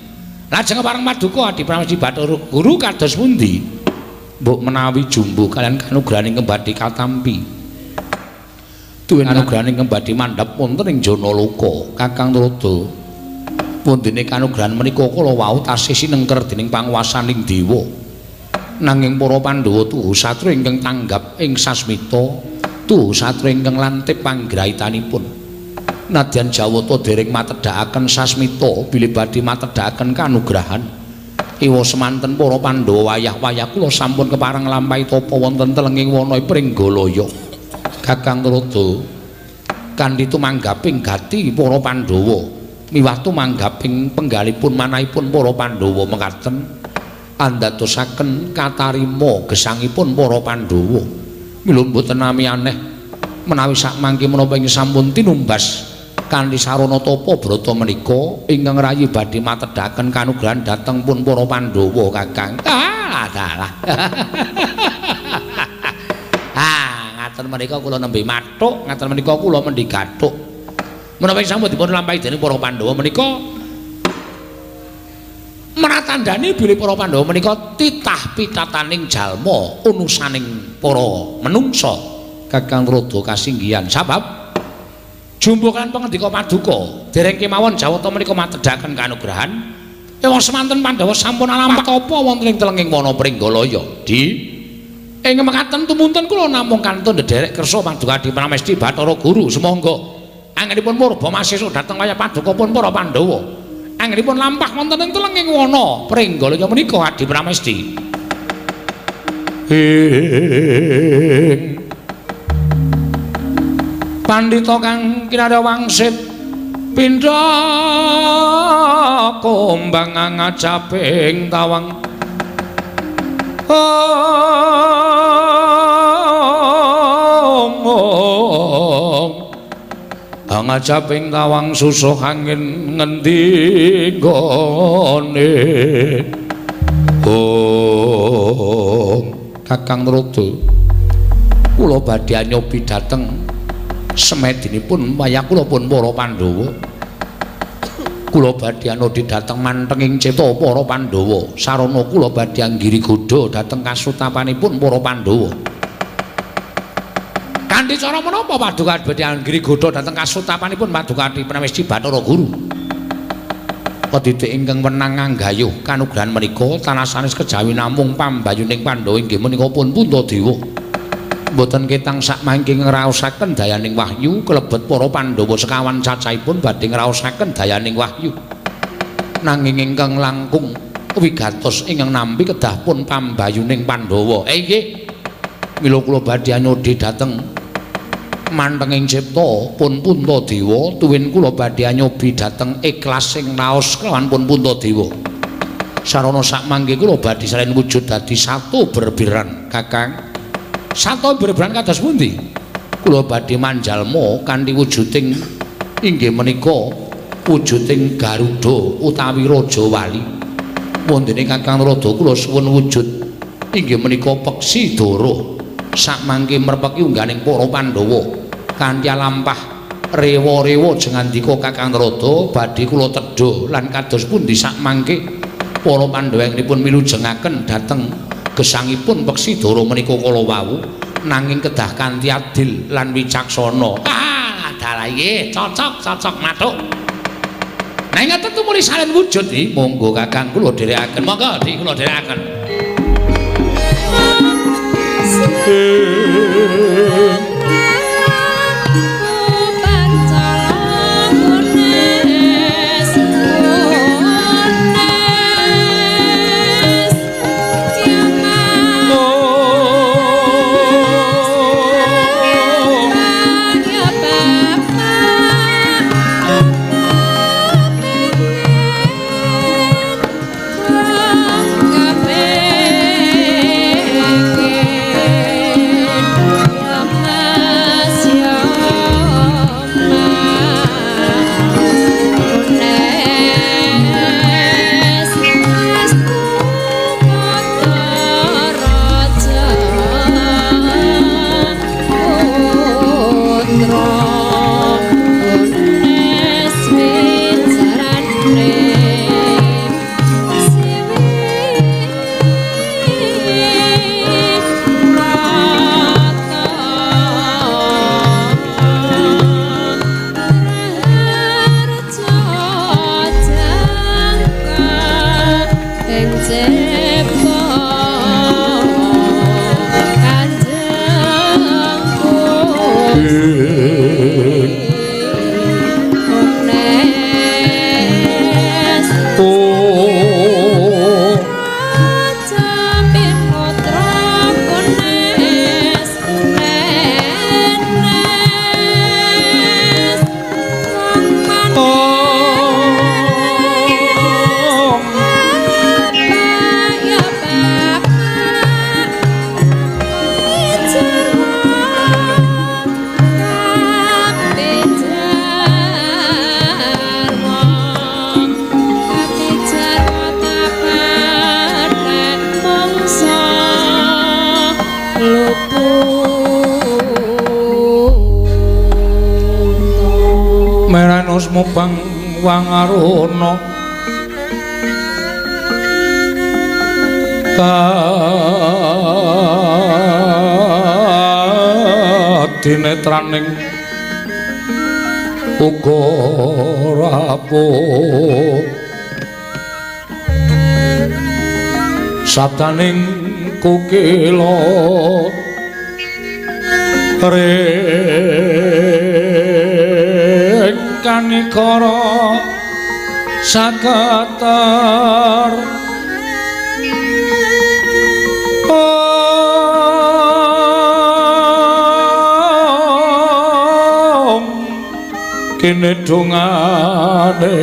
Lajeng pareng Paduka Adi Pramesti Bathara Guru kados pundi? Mbok menawi jumbo kalian kanugrahaning kembali katampi. Duweni kanugrahaning kembali mandhap wonten ing Janaloka Kakang Rada. Pundene kanugrahan menika kala wau tasih sinengker dening panguwasaning dewa. Nanging para Pandhawa tuhu satru ingkang tanggap ing sasmita, tuhu satru ingkang lantip panggrahitanipun. Nadyan Jawata dereng matedhakaken sasmita bilih badhe matedhakaken kanugrahan. Iwa semanten para Pandhawa wayah-wayah kula sampun kepareng lampahi tapa wonten telenging wana Pringgalaya. Kakang Rada kanthi tumanggaping gati para Pandhawa miwah tumanggaping penggalipun manahipun para Pandhawa mekaten andadosaken katarima gesangipun para Pandhawa. Mila mboten nami aneh menawi sakmangke menapa ing sampun tinumbas kanthi sarana tapa brata menika ingkang rayi badhe matedhaken kanugrahan dhateng pun para Pandhawa Kakang. Ngaten menika kula nembe mathuk, ngaten menika kula mendhi gathuk. Menawi sampun dipun lampahi dening para Pandhawa menika menatandani bilih para Pandhawa menika titah pitataning jalma unusaning para menungsa Kakang Rada kasinggihan sabab jumbo kan pangandika Paduka dereng kemawon Jawata menika matedhaken kanugrahan ewa semanten Pandhawa sampun alampah apa wonten ing telenging wana Pringgalaya. Di ing mekaten tumunten kula namung kantun ndederek kersa Paduka Adi Pramesti Bathara Guru sumangga anggenipun purba masesuk dhateng wayah Paduka pun para Pandhawa anggenipun lampah wonten ing telenging wana Pringgalaya menika Adi Pramesti Pandhita kang kinarya wangsit pindha kumbang ngajaping tawang ngajaping tawang susuh angin ngendi gone Kakang Rada kula badhe nyobi dhateng semedinipun wayah kula pun para Pandhawa kula badhe anodi dhateng mantenging cipta para Pandhawa sarana kula badhe anggiri godha dhateng kasutapanipun para Pandhawa. Kanthi cara menapa Paduka badhe anggiri godha dhateng kasutapanipun Paduka Adi Pramesti Bathara Guru? Kadidik ingkang wenang nganggayuh kanugrahan menika tanah sanes kejawi namung pambayuning Pandhawa inggih menika pun Puntadewa. Mboten ketang sakmangke ngraosaken dayaning wahyu kelebet para Pandhawa sekawan cacahipun badhe ngraosaken dayaning wahyu. Nanging ingkang langkung wigatos ingkang nampi kedah pun pambayuning Pandhawa. Inggih. Mila kula badhe nyodhi dhateng mantenging cipta pun Puntadewa, tuwin kula badhe nyobi dhateng ikhlas ing raos kelawan pun Puntadewa. Sarana sakmangke kula badhe saren wujud dadi satu berbiran Kakang. Sato berberan kados pundi? Kula badhe manjalma kanthi wujuding inggih menika wujuding Garuda utawi Raja Wali. Wondene Kakang Rada kula suwun wujud inggih menika peksi Dara sakmangke merpeki ungganing para Pandhawa kanthi lampah rewa-rewa jengandika Kakang Rada badhe kula tedha lan kados pundi sakmangke para Pandhawa ingipun milujengaken dhateng gesangipun peksi Dara menika kala wau nanging kedah kanthi adil lan wicaksana. Dalah nggih cocok matuk. Nah ngaten tumuli salin wujud iki monggo Kakang kula dherekaken. Monggo Dik kula dherekaken. Mupang wangaruna kadinetraning uga rapuh sabdaning kukila kanikara sakatar kene dongane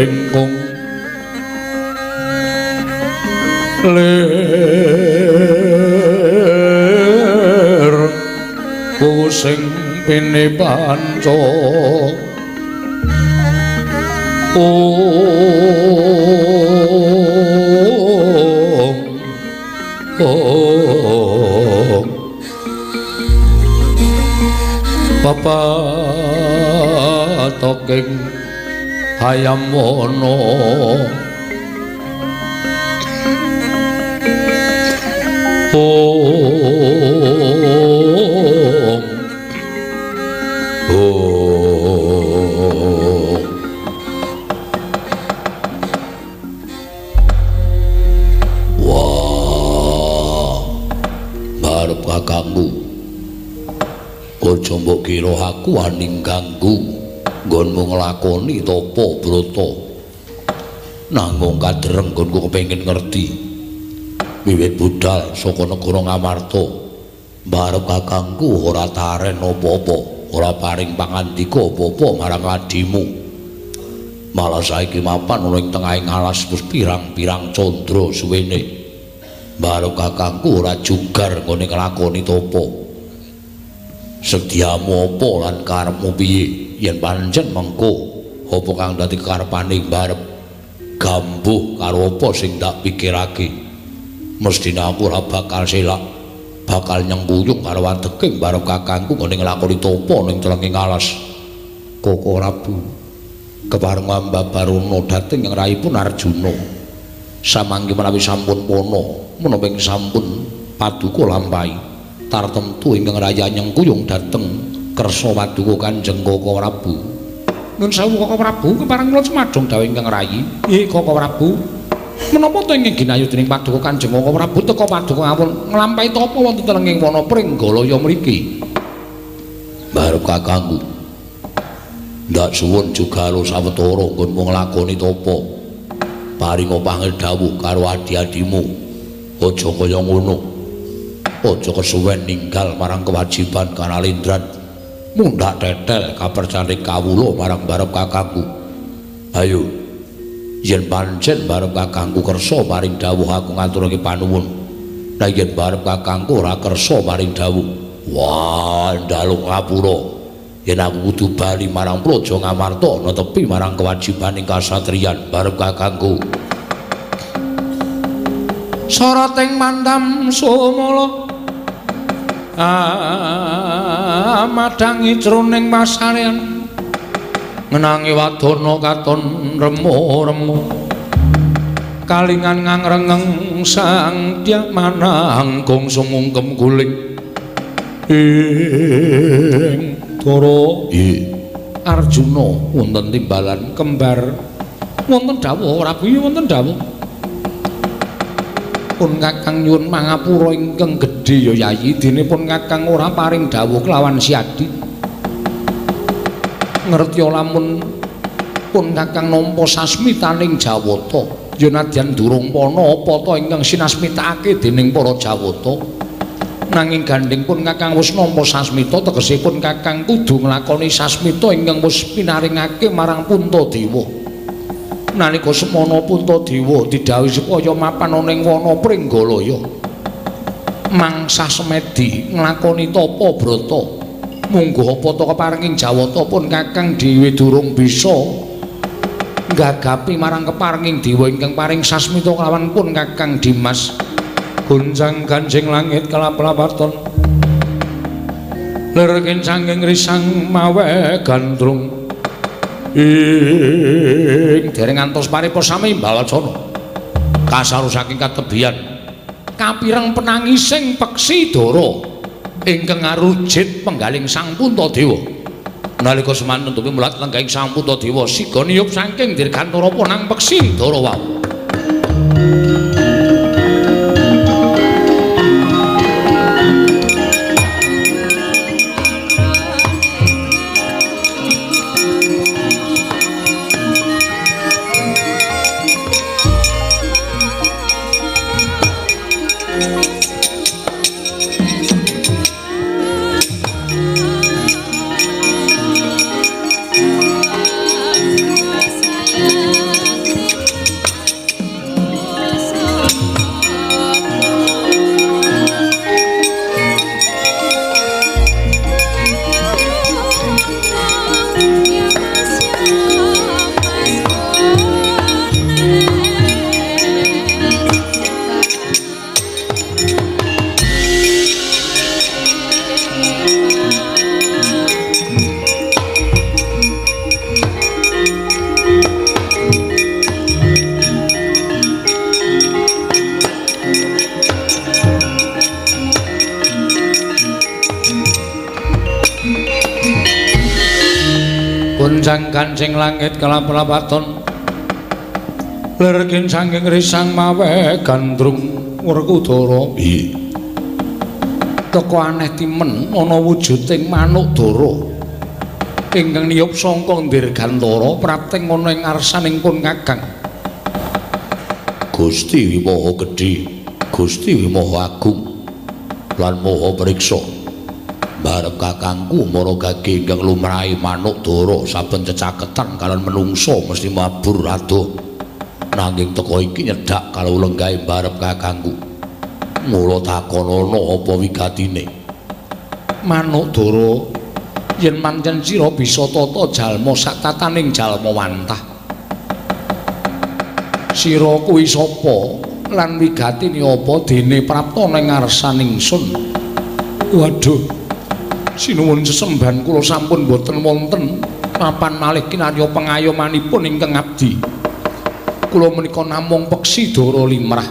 engkung ler pusing pene panca papatoking hayam wana aja mbok kira aku aning ganggu nggonmu nglakoni tapa brata nanging kadreng nggonku kepengin ngerti wiwit budal saka negara Ngamarta barep kakangku ora taren apa-apa ora paring pangandika apa-apa marang adimu malah saiki mapan ana ing tengahing alas wis pirang-pirang candra suwene barep kakangku ora jugar nggone nglakoni tapa sediamu apa lan karepmu piye yen pancen mengko apa kang dadi karepane barep gambuh karo apa sing tak pikirake. Mestine aku ora bakal selak, bakal nyengkuyung karo adeking bareng kakangku ngene nglakoni topo ning celenging alas Koko Prabu. Kepareng Mbah Barono dhateng ing raipun Arjuna. Samangke menawi sampun pono, menapa ing sampun paduka lampahi tartemtu ingkang raya nyengkuyung dhateng kersa paduka Kanjeng Koko Prabu. Nun sewu Koko Prabu, kepareng kula semadhong dawuh ingkang rayi. Nggih Koko Prabu. Menapa to ingkang ginayu dening paduka Kanjeng Koko Prabu teka paduka ngawon nglampahi tapa wonten telenging wana Pringgalaya mriki? Barep kakangku. Ndak suwun juga lo sawetara nggonmu nglakoni tapa. Paringa pangil dawuh karo adi-adimu. Aja kaya ngono. Aja kesuwen ninggal marang kewajiban kanalindran. Mundhak tetel kapercayane kawula marang barep kakangku. Ayo. Yen pancen barep kakangku kersa maring dawuh aku ngaturake panuwun. Lah yen barep kakangku ora kersa maring dawuh, wah ndaluk ngapura. Yen aku kudu bali marang Praja Ngamarta netepi marang kewajibaning kasatriyan barep kakangku. Sarating mandam sumala madangi jroning masarean ngenangi wadana katon remo-remo kalingan ngangrengeng sang Dyah Mananggung sumungkem guling ing Dara Arjuna wonten timbalan kembar wonten dawuh Prabu wonten dawuh pun Kakang nyuwun mangapura ingkang gedhe ya Yayi dene pun Kakang ora paring dawuh kelawan siadi ngerti lamun pun Kakang nampa sasmitaning Jawata ya nadyan durung pana apa ta ingkang sinasmitakake dening para Jawata nanging gandeng pun Kakang wis nampa sasmita tegese pun Kakang kudu nglakoni sasmita ingkang wis pinaringake marang Puntadewa nalika semana Puntadewa didhawuhi supaya mapan ana ing wana Pringgalaya mangsa semedi nglakoni tapa brata munggo apa to keparenging Jawata pun Kakang dhewe durung bisa gagapi marang keparenging dewa ingkang paring sasmita kelawan pun Kakang Dimas gunjang ganjing langit kelap-lapaton lir kincanging risang mawe gandrung ing dereng ngantos pariposami Balacana kasaru saking katebian kapireng penangising peksi Dara ingkang ngarujit penggaling Sang Puntadewa nalika semanten tuwi mulat lenggahing Sang Puntadewa siga niyup saking dirgantara ponang peksi Dara wau gunjang kancing langit kelap-lapaton lir kincanging risang mawe gandrung Werkudara teka aneh timen ana wujuding manuk Dara ingkang niyup sangka dirgantara prapting ana ing ngarsaning pun Kakang Gusti Maha Gedhe Gusti Maha Agung lan Maha Priksa barep kakangku mara gage ingkang lumrahe manuk Dara saben cecaketan kalian menungso mesti mabur adoh nanging teka iki nyedak kalau lenggahe barep kakangku mula takonono apa wigatine manuk Dara yen pancen sira bisa tata jalma sak tataning jalma wantah Sira kuwi sapa lan wigatine apa dene prapta ning ngarsaning ingsun? Waduh. Sinuwun sesembahan kula sampun boten wonten papan malih kinarya pengayomanipun ingkang abdi. Kula menika namung peksi dara limrah.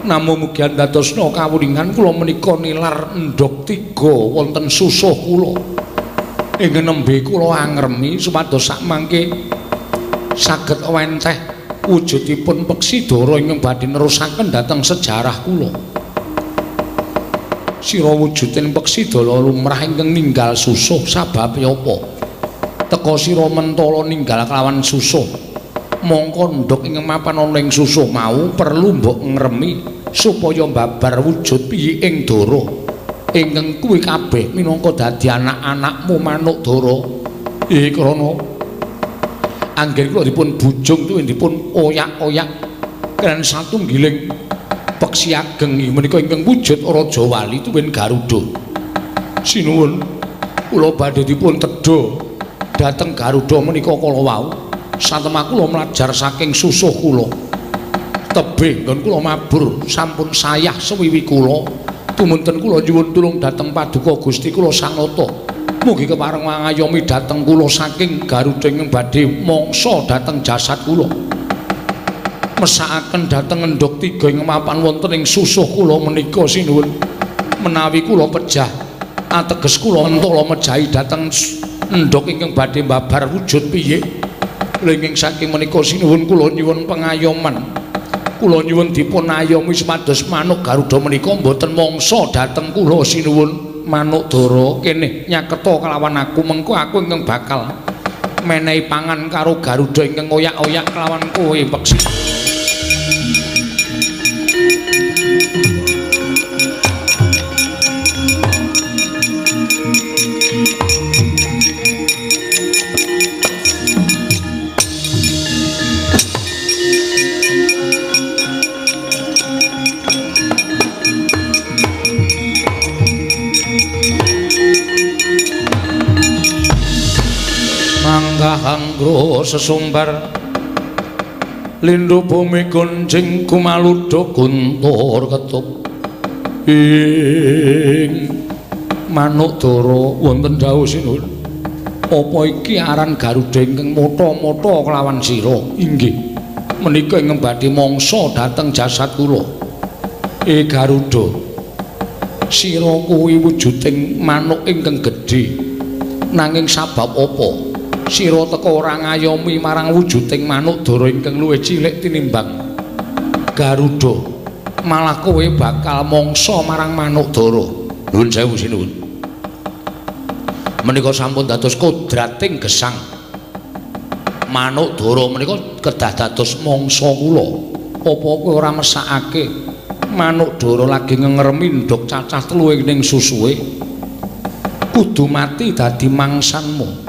Namung mugi andadosna kawuningan kula menika nilar endhog 3 wonten susuh kula. Ing nembe kula angremi supados sakmangke saged wenteh wujudipun peksi dara ingkang badhe nerusaken dhateng sejarah kula. Sira wujuding peksi dara lumrah ingkang ninggal susuh sababe apa? Teka sira mentala ninggal kelawan susuh. Mongko ndhog ingkang mapan ana ing susuh mau perlu mbok ngremi supaya mbabar wujud piye ing dara. Ingkang kuwi kabeh minangka dadi anak-anakmu manuk dara. Krana anggen kula dipun bujung tuwin dipun oyak-oyak kan satunggiling peksi ageng menika ingkang wujud Raja Wali tuwin Garuda. Sinuwun kula badhe dipun tedha dhateng Garuda menika kala wau. Satemah kula mlajar saking susuh kula. Tebih nggon kula mabur sampun sayah sewiwi kula. Tumunten kula nyuwun tulung dhateng Paduka Gusti kula Sanata. Mugi kepareng ngayomi dhateng kula saking Garuda ingkang badhe mangsa dhateng jasad kula. Mesakaken dhateng endhog 3 ing mapan wonten ing susuh kula menika sinuwun. Menawi kula pejah ateges kula mentala mejahi dhateng endhog ingkang badhe mbabar wujud piye. Lenging saking menika sinuwun kula nyuwun pengayoman. Kula nyuwun dipun ayomi supados manuk Garuda menika mboten mangsa dhateng kula sinuwun. Manuk dara kene nyaketa kelawan aku mengko aku ingkang bakal menehi pangan karo Garuda ingkang oyak-oyak kelawan kowe peksi. Kahangro sesumbar lindhu bumi gonjing kumaludha guntur ketup ing manuk dara wonten dawuh sinuwun apa iki aran Garuda ingkang motha-motha kelawan sira inggih menika ingkang badhe mangsa dhateng jasad kula Garuda sira kuwi wujuding manuk ingkang gedhe nanging sabab apa sira teka ora ngayomi marang wujuding manuk dara ingkang luwih cilik tinimbang Garuda malah kowe bakal mangsa marang manuk dara. Nuwun sewu sinuwun. Menika sampun dados kodrating gesang manuk dara menika kedah dados mangsa kula. Apa kowe ora mesakake manuk dara lagi ngremi ndhog cacah 3 ning susuhe kudu mati dadi mangsanmu.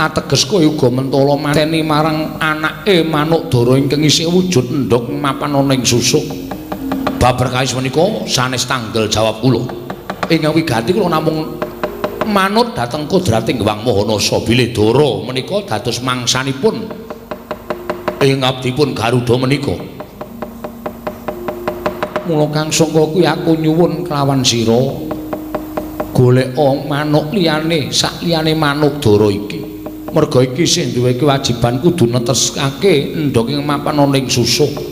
Ateges kowe uga mentala mateni marang anake manuk dara ingkang isih wujud endhog mapan ana ing susuh. Babar kawis menika sanes tanggal jawab kula. Ingkang wigati kula namung manut dhateng kodrating Hyang Mahanasa bilih dara menika dados mangsanipun ing abdipun Garuda menika. Mula Kang Sangka kuwi aku nyuwun kelawan sira goleka manuk liyane sak liyane manuk dara iki. Merga iki sing duwe kewajiban kudu neteskake endhog ing mapan ana ing susuh.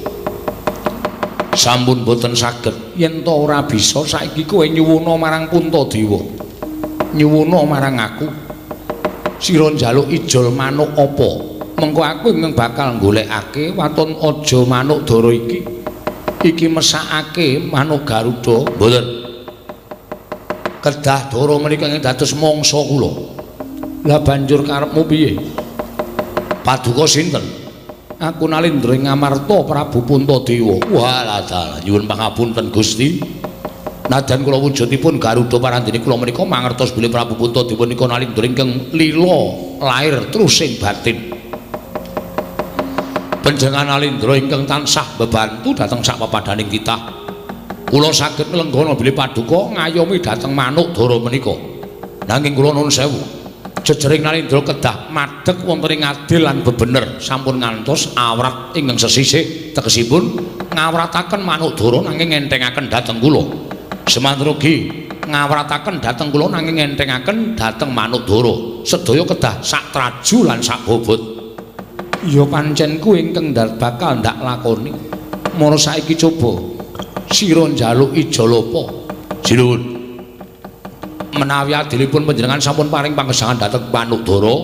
Sampun boten saged yen to ora bisa saiki kowe nyuwuna marang Puntadewa. Nyuwuna marang aku. Sira njaluk ijol manuk apa? Mengko aku ingkang bakal golekake waton aja manuk dara iki. Iki mesakake manuk Garuda. Mboten. Kedah dara menika ing dados mangsa kula. Lah banjur karepmu piye? Paduka sinten? Aku Nalindra Ngamarta Prabu Puntadewa. Walah dalah nyuwun pangapunten Gusti. Nadan kula wujudipun Garuda parandene kula menika mangertos bilih Prabu Puntadewa nika Nalindra ingkang lila lair terus ing batin. Panjenengan Nalindra ingkang tansah bebantu dhateng sak papadaning titah. Kula saged nglenggana bilih Paduka ngayomi dhateng manuk dara menika. Nanging kula nuwun sewu. Jejering Nalindra kedah madheg wonten ing adil lan bebener sampun ngantos awrat ingkang sesisih tegesipun ngawrataken Manukdara nanging enthengaken dhateng kula. Semanten ugi ngawrataken dhateng kula nanging enthengaken dhateng Manukdara. Sedaya kedah sak traju lan sak bobot. Ya pancen kuwi ingkang bakal ndak lakoni. Mara saiki coba sira njaluk ijalapa. Sinuwun. Menawi adilipun panjenengan sampun paring panggesangan dhateng Manukdara,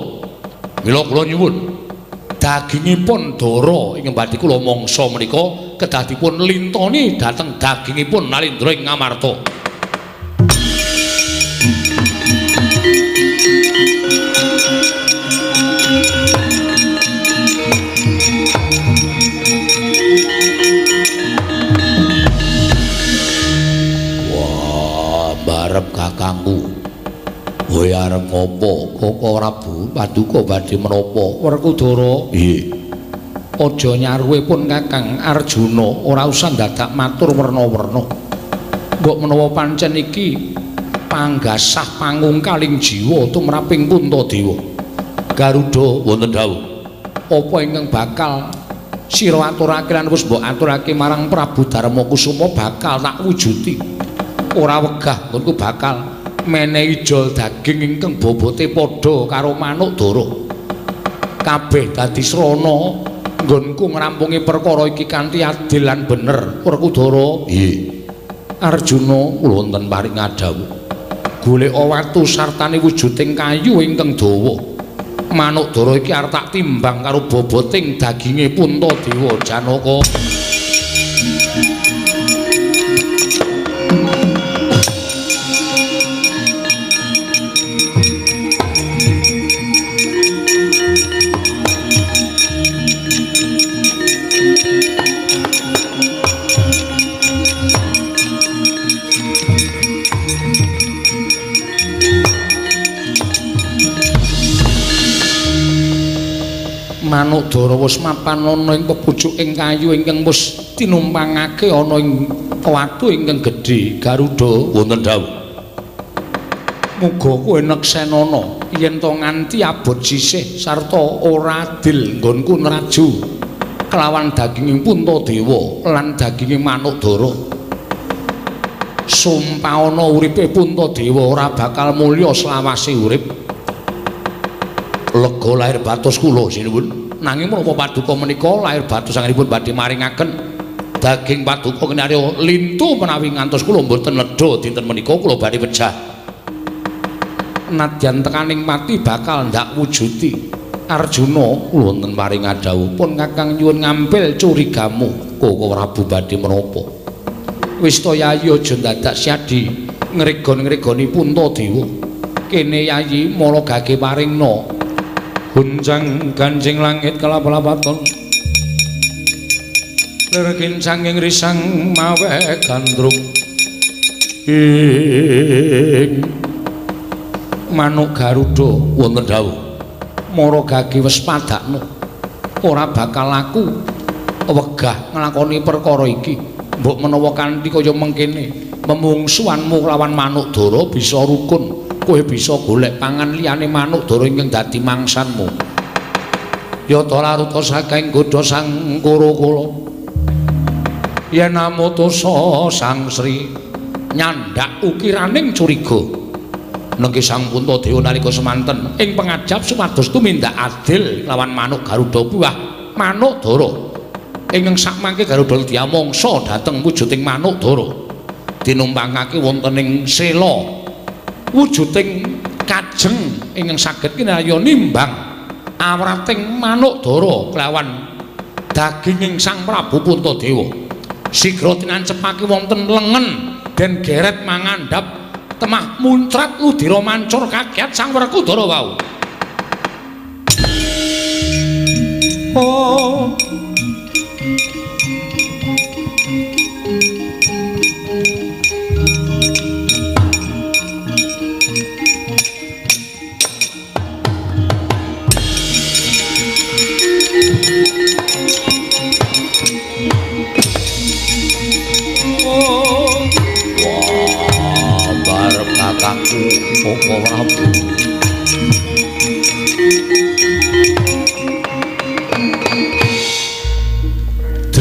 mila kula nyuwun dagingipun Dara ing badhe kula mangsa menika kedah dipun lintoni dhateng dagingipun Nalindra ing Ngamarta. Arep kakangku. Kowe arep ngopo? Koko Prabu Paduka badhe menapa? Werkudara. Nggih. Aja nyaruhipun Kakang Arjuna, ora usah dadak matur werna-werna. Mbok menawa pancen iki panggasah pangungkaling jiwa tumraping Puntadewa. Garuda wonten dawuh. Apa ingkang bakal sira aturake lan wis mbok aturake marang Prabu Darmakusuma bakal tak wujuti. Ora wegah nggonku bakal menehi jol daging ingkang bobote padha karo Manukdara. Kabeh dadi srana nggonku ngrampungi perkara iki kanthi adil lan bener. Werkudara. Nggih. Arjuna kula wonten paring adhawuh. Golek watu sartane wujuding kayu ingkang dawa. Manukdara iki arep tak timbang karo boboting daginge Puntadewa Janaka. Manukdara wis mapan ana ing pepucuking kayu ingkang wis tinumpangake ana ing watu ingkang gedhe. Garuda wonten dawuh. Muga kowe neksenana yen to nganti abot sisih sarta ora adil nggonku nraju kelawan daginging Puntadewa lan daginging Manukdara. Sumpahana uripe Puntadewa ora bakal mulya selawase urip. Lega lahir batos kula sinuwun. Nanging menapa Paduka menika lahir batos sangenipun badhe maringaken daging Paduka kinarya lintu menawi ngantos kula mboten nedha dinten menika kula badhe wejah. Nadyan tekaning mati bakal ndak wujuti. Arjuna kula wonten paring adhawuh pun Kakang nyuwun ngambil curigamu. Koko Prabu badhe menapa? Wis to Yayi aja dadak siadi ngregon-ngregoni Puntadewa. Kene Yayi mala gage paringna gunjang ganjing langit kelap-lapaton lerkin sanging risang mawe gandrung ing Manuk Garuda wonten dawuh mara gage wis padakno ora bakal laku wegah nglakoni perkara iki mbok menawa kanthi kaya mengkene memungsuhanmu lawan Manukdara bisa rukun. Kowe bisa golek pangan liyane Manukdara ingkang dadi mangsanmu. Yata laruta saking godha sang Kurakala. Yen amutusa sang Sri nyandak ukiraning curiga. Nengki sang Puntadewa nalika semanten ing pangajap supados tumindak adil lawan Manuk Garuda buah Manukdara. Ingkang sakmangke Garuda diamangsa dhateng wujuding Manukdara. Tinumpangake wonten ing sela wujuding kajeng ingkang saged kinarya nimbang awrating Manukdara kelawan daginging Sang Prabu Puntadewa. Sigra tinancepake wonten lengen den geret mangandhap temah muncrat udira mancur kagiat Sang Werkudara wau. Oh kakangku Koko Prabu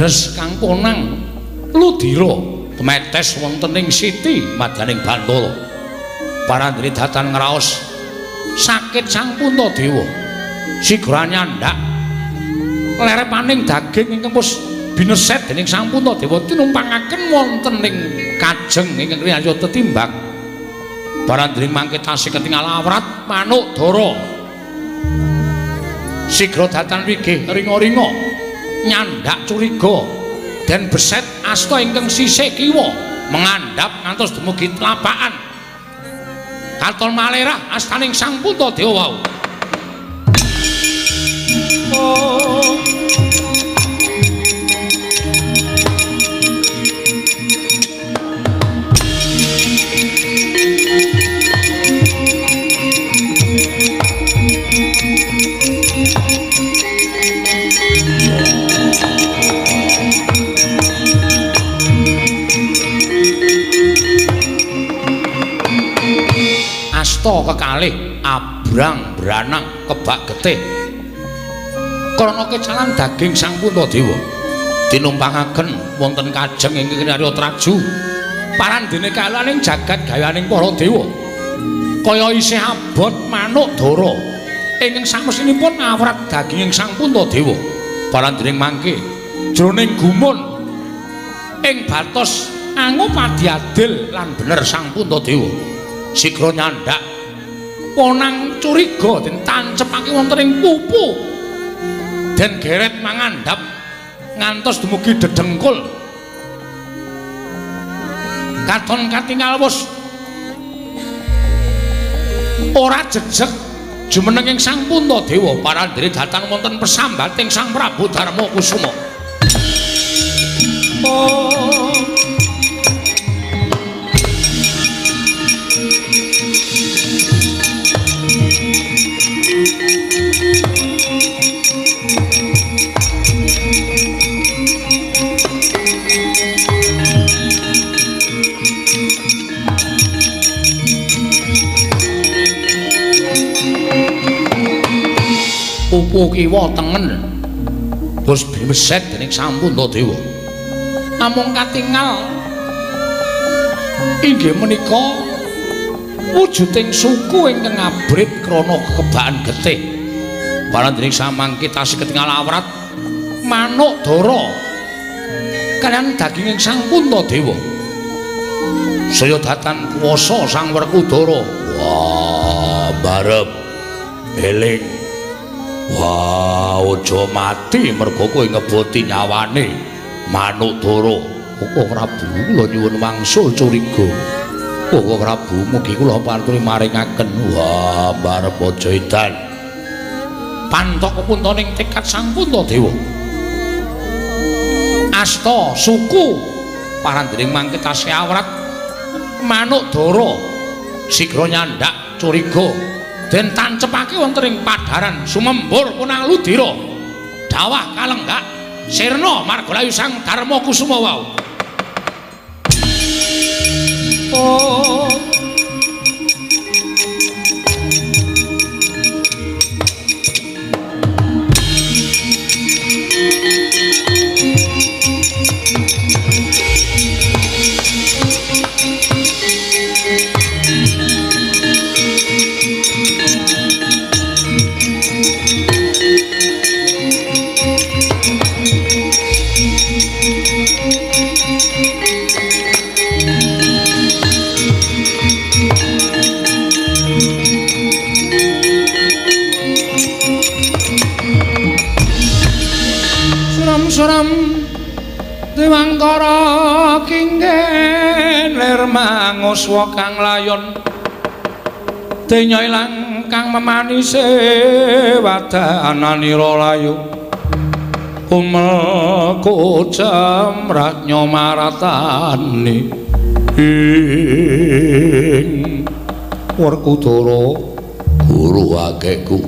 leres kang ponang Ludira tumetes wonten ing Siti madaning Bantala. Parandri datan ngraos sakit sang Puntadewa. Sigra nyandak lerepaning daging ingkang pus bineset dening sang Puntadewa tinumpangaken wonten ing kajeng ingkang riya tetimbang. Parandri mangke tasih ketingal awrat manuk dara. Sigra datan wigih ringa-ringa nyandak curiga den beset asta ingkang sisih kiwa mengandhap ngantos dumugi tlapakan. Katon malerah astaning sang Puntadewa wau. Asta kekalih abrang branang kebak getih krana kecalan daging sang Puntadewa tinumpangaken wonten kajeng ingkang Arya Traju parandene kalaning jagat gayaning para dewa kaya isih abot manuk dara ingkang samesinipun awrat daging sang Puntadewa parandene mangke jroning gumun ing batos angu padi adil lan bener sang Puntadewa sigra nyandak ponang curiga den tancepake wonten ing pupu den geret mangandhap ngantos dumugi dedengkul katon katingal wus ora jejeg jumeneng ing sang Puntadewa parandene datan wonten pesambating sang Prabu Darmakusuma. Pupu kiwa tengen bos bimeset dening sang Puntadewa. Namung katingal inggih menika wujuding suku ingkang abrit krana kekebakan getih. Parandene samangke tasih ketingal awrat manuk dara kaliyan daging sang Puntadewa. Saya datan kuwasa sang Werkudara. Wah, barep eling. Wah, aja mati mergo kowe ngeboti nyawane manuk dara. Kok Prabu kula nyuwun wangsul curiga. Kok Prabu mugi kula panturi maringaken. Wah, barep aja edan. Pantok puntaning tekad sang Puntadewa. Asta suku parandening mangke tasih awrat manuk dara sigra nyandak curiga. Den tancepake wonten ing padharan sumembur punang Ludira dawah kalenggak sirna margalayu sang Darmakusuma wau. Suram Dewangkara kinggen lir manguswa kang layon denya ilang kang memanise wadananira layu umel jamrat nyomaratani ing Werkudara guru agekku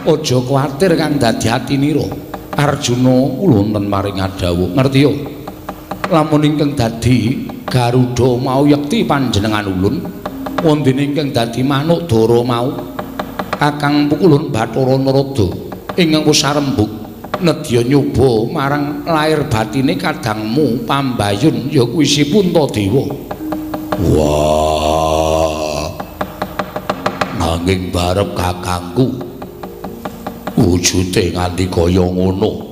aja kuwatir kang dadi atinira Arjuna ulunten maring adawuh ngerti yo lamun ingkang dadi Garuda mau yekti panjenengan ulun wondene ingkang dadi manuk dara mau Kakang Pukulun Bathara Narada ingkang wis sarembug nedya nyoba marang lair batine kadangmu Pambayun ya kuwi si Puntadewa. Wah. Nanging barep kakangku wujude nganti kaya ngono.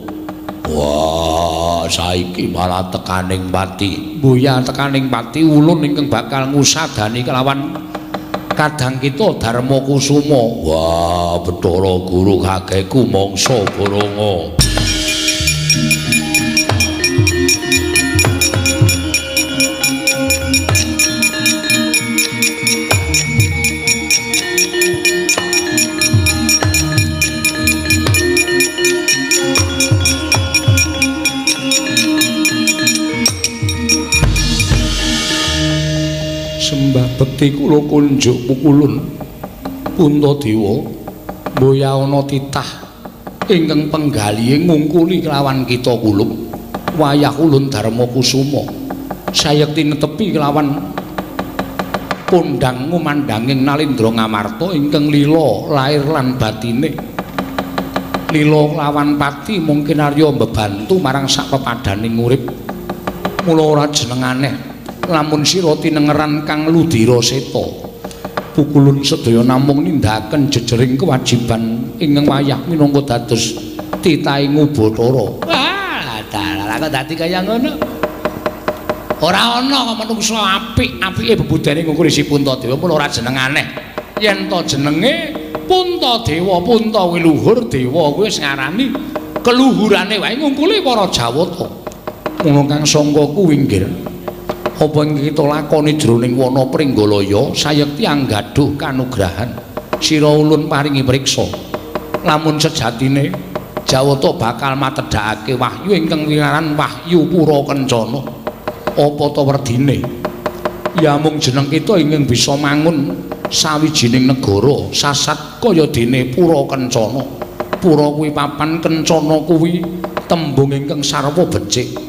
Wah, saiki malah tekaning pati. Mboya tekaning pati ulun ingkang bakal ngusadani kelawan kadang kita Darma Kusuma. Wah, Bathara Guru kakekku mangsa Baranga. Sembah bekti kula kunjuk pukulun Puntadewa mboya ana titah ingkang penggalihe ngungkuli kelawan kita kulub wayah ulun Darma Kusuma sayekti netepi kelawan kondang ngumandhanging Nalendra Ngamarta ingkang lila lair lan batine lila lawan pati mungkin arya mbebantu marang sak pepadaning urip mula ora jeneng aneh lamun sira tinengeran kang ludira seta pukulun sedaya namung nindakaken jejering kewajiban ingkang wayah minangka dados titahing Bathara. Wah, dalah kok dadi kaya ngono. Ora ana kok manungsa apik-apike bebudane ngukuri si Puntadewa mula ora jeneng aneh. Yen to jenenge Puntadewa, Punta kuwi luhur, dewa kuwi wis ngarani keluhurane wae ngungkuli para Jawata. Mula kang sangka kuwi nggih apa ing kita lakoni jroning wana Pringgalaya sayekti anggaduh kanugrahan sira ulun paringi priksa lamun sejatine Jawata bakal matedhakake wahyu ingkang wiraran wahyu Pura Kencana apa ta werdine ya mung jeneng kita ingkang bisa mangun sawijining negara sasat kaya dene Pura Kencana. Pura kuwi papan, Kencana kuwi tembung ingkang sarwa becik.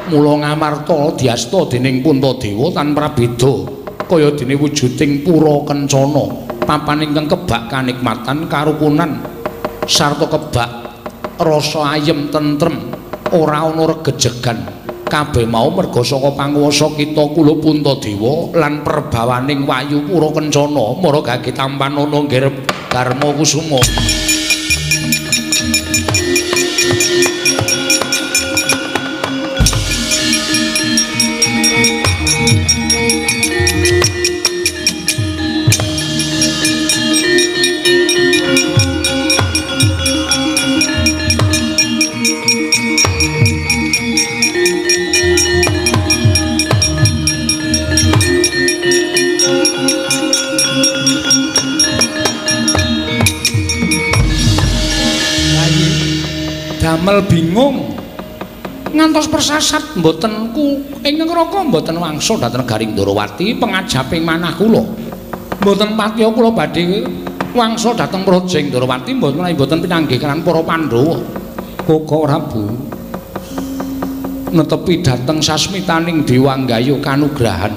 Mula Ngamarta diasta dening Puntadewa tanpa beda kaya dene wujuding Pura Kencana, papan ingkang kebak kanikmatan karukunan sarta kebak rasa ayem tentrem ora ana regejegan. Kabeh mau merga saka panguwasa kita kula Puntadewa lan perbawaning wayu Pura Kencana mara gage tampan ana nggih Darma Kusuma. Damel bingung ngantos persasat mbotenku ingkang raka mboten wangsul dhateng Garing Ndarawati pengajaping manah kula mboten patiya kula badhe wangsul dhateng Projeng Ndarawati mboten pinanggih kan para Pandhawa Koko Prabu netepi dhateng sasmitaning Dewanggaya kanugrahan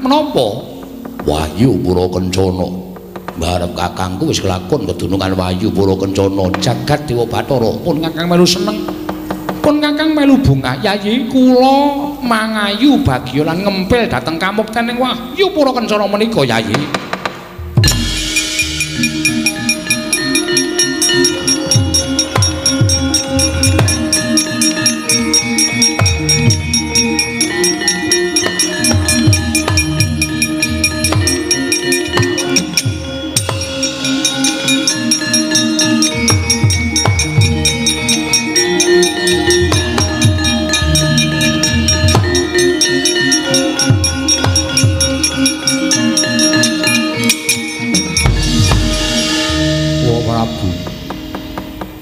menapa wahyu Pura Kencana. Barep kakangku wis kelakon kedunungan wayu Pura Kencana jagat Dewa Bathara pun kakang melu seneng pun kakang melu bungah yayi kula mangayu bagya lan ngempil dhateng kamuktening wahyu Pura Kencana menika yayi.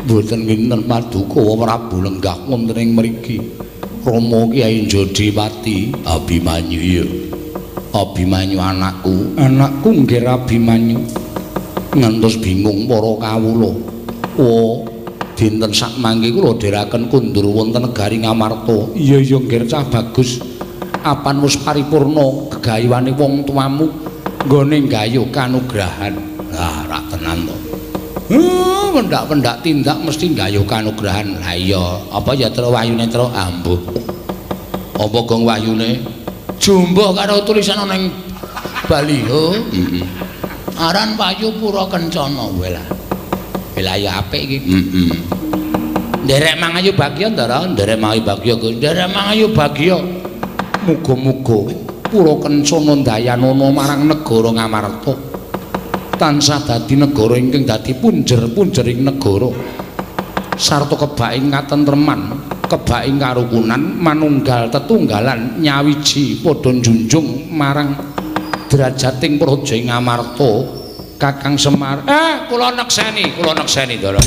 Boten kinten paduka Prabu lenggah wonten ing mriki Rama Kyai Jodipati Abimanyu ya Abimanyu anakku nggih Abimanyu ngantos bingung para kawula dinten sak mangke kula dherekaken kundur wonten negari Ngamarta iya nggih cah bagus apan wis paripurna gegayuhane wong tuamu nggone gayuh kanugrahan ra tenan to Pendak-pendak tindak mesti nggayuh kanugrahan. Lah iya, apa ya Tru Wahyune Tru ambuh. Apa gong wahyune? Jumbuh karo tulisan ning baliho. Heeh. Aran Payu Pura Kencana kowe lah. Wilayah apik iki. Heeh. Nderek mangayu bagya Ndara, nderek mangayu bagya Gus, nderek mangayu bagya. Muga-muga Pura Kencana dayanana marang negara Ngamarta. Tansah dadi negara ingkang dadi punjer-punjering negara. Sarta kebaking katentreman, kebaking karukunan, manunggal tetunggalan nyawiji padha njunjung marang derajating praja Ngamarta. Kakang Semar. Kula nekseni Ndara.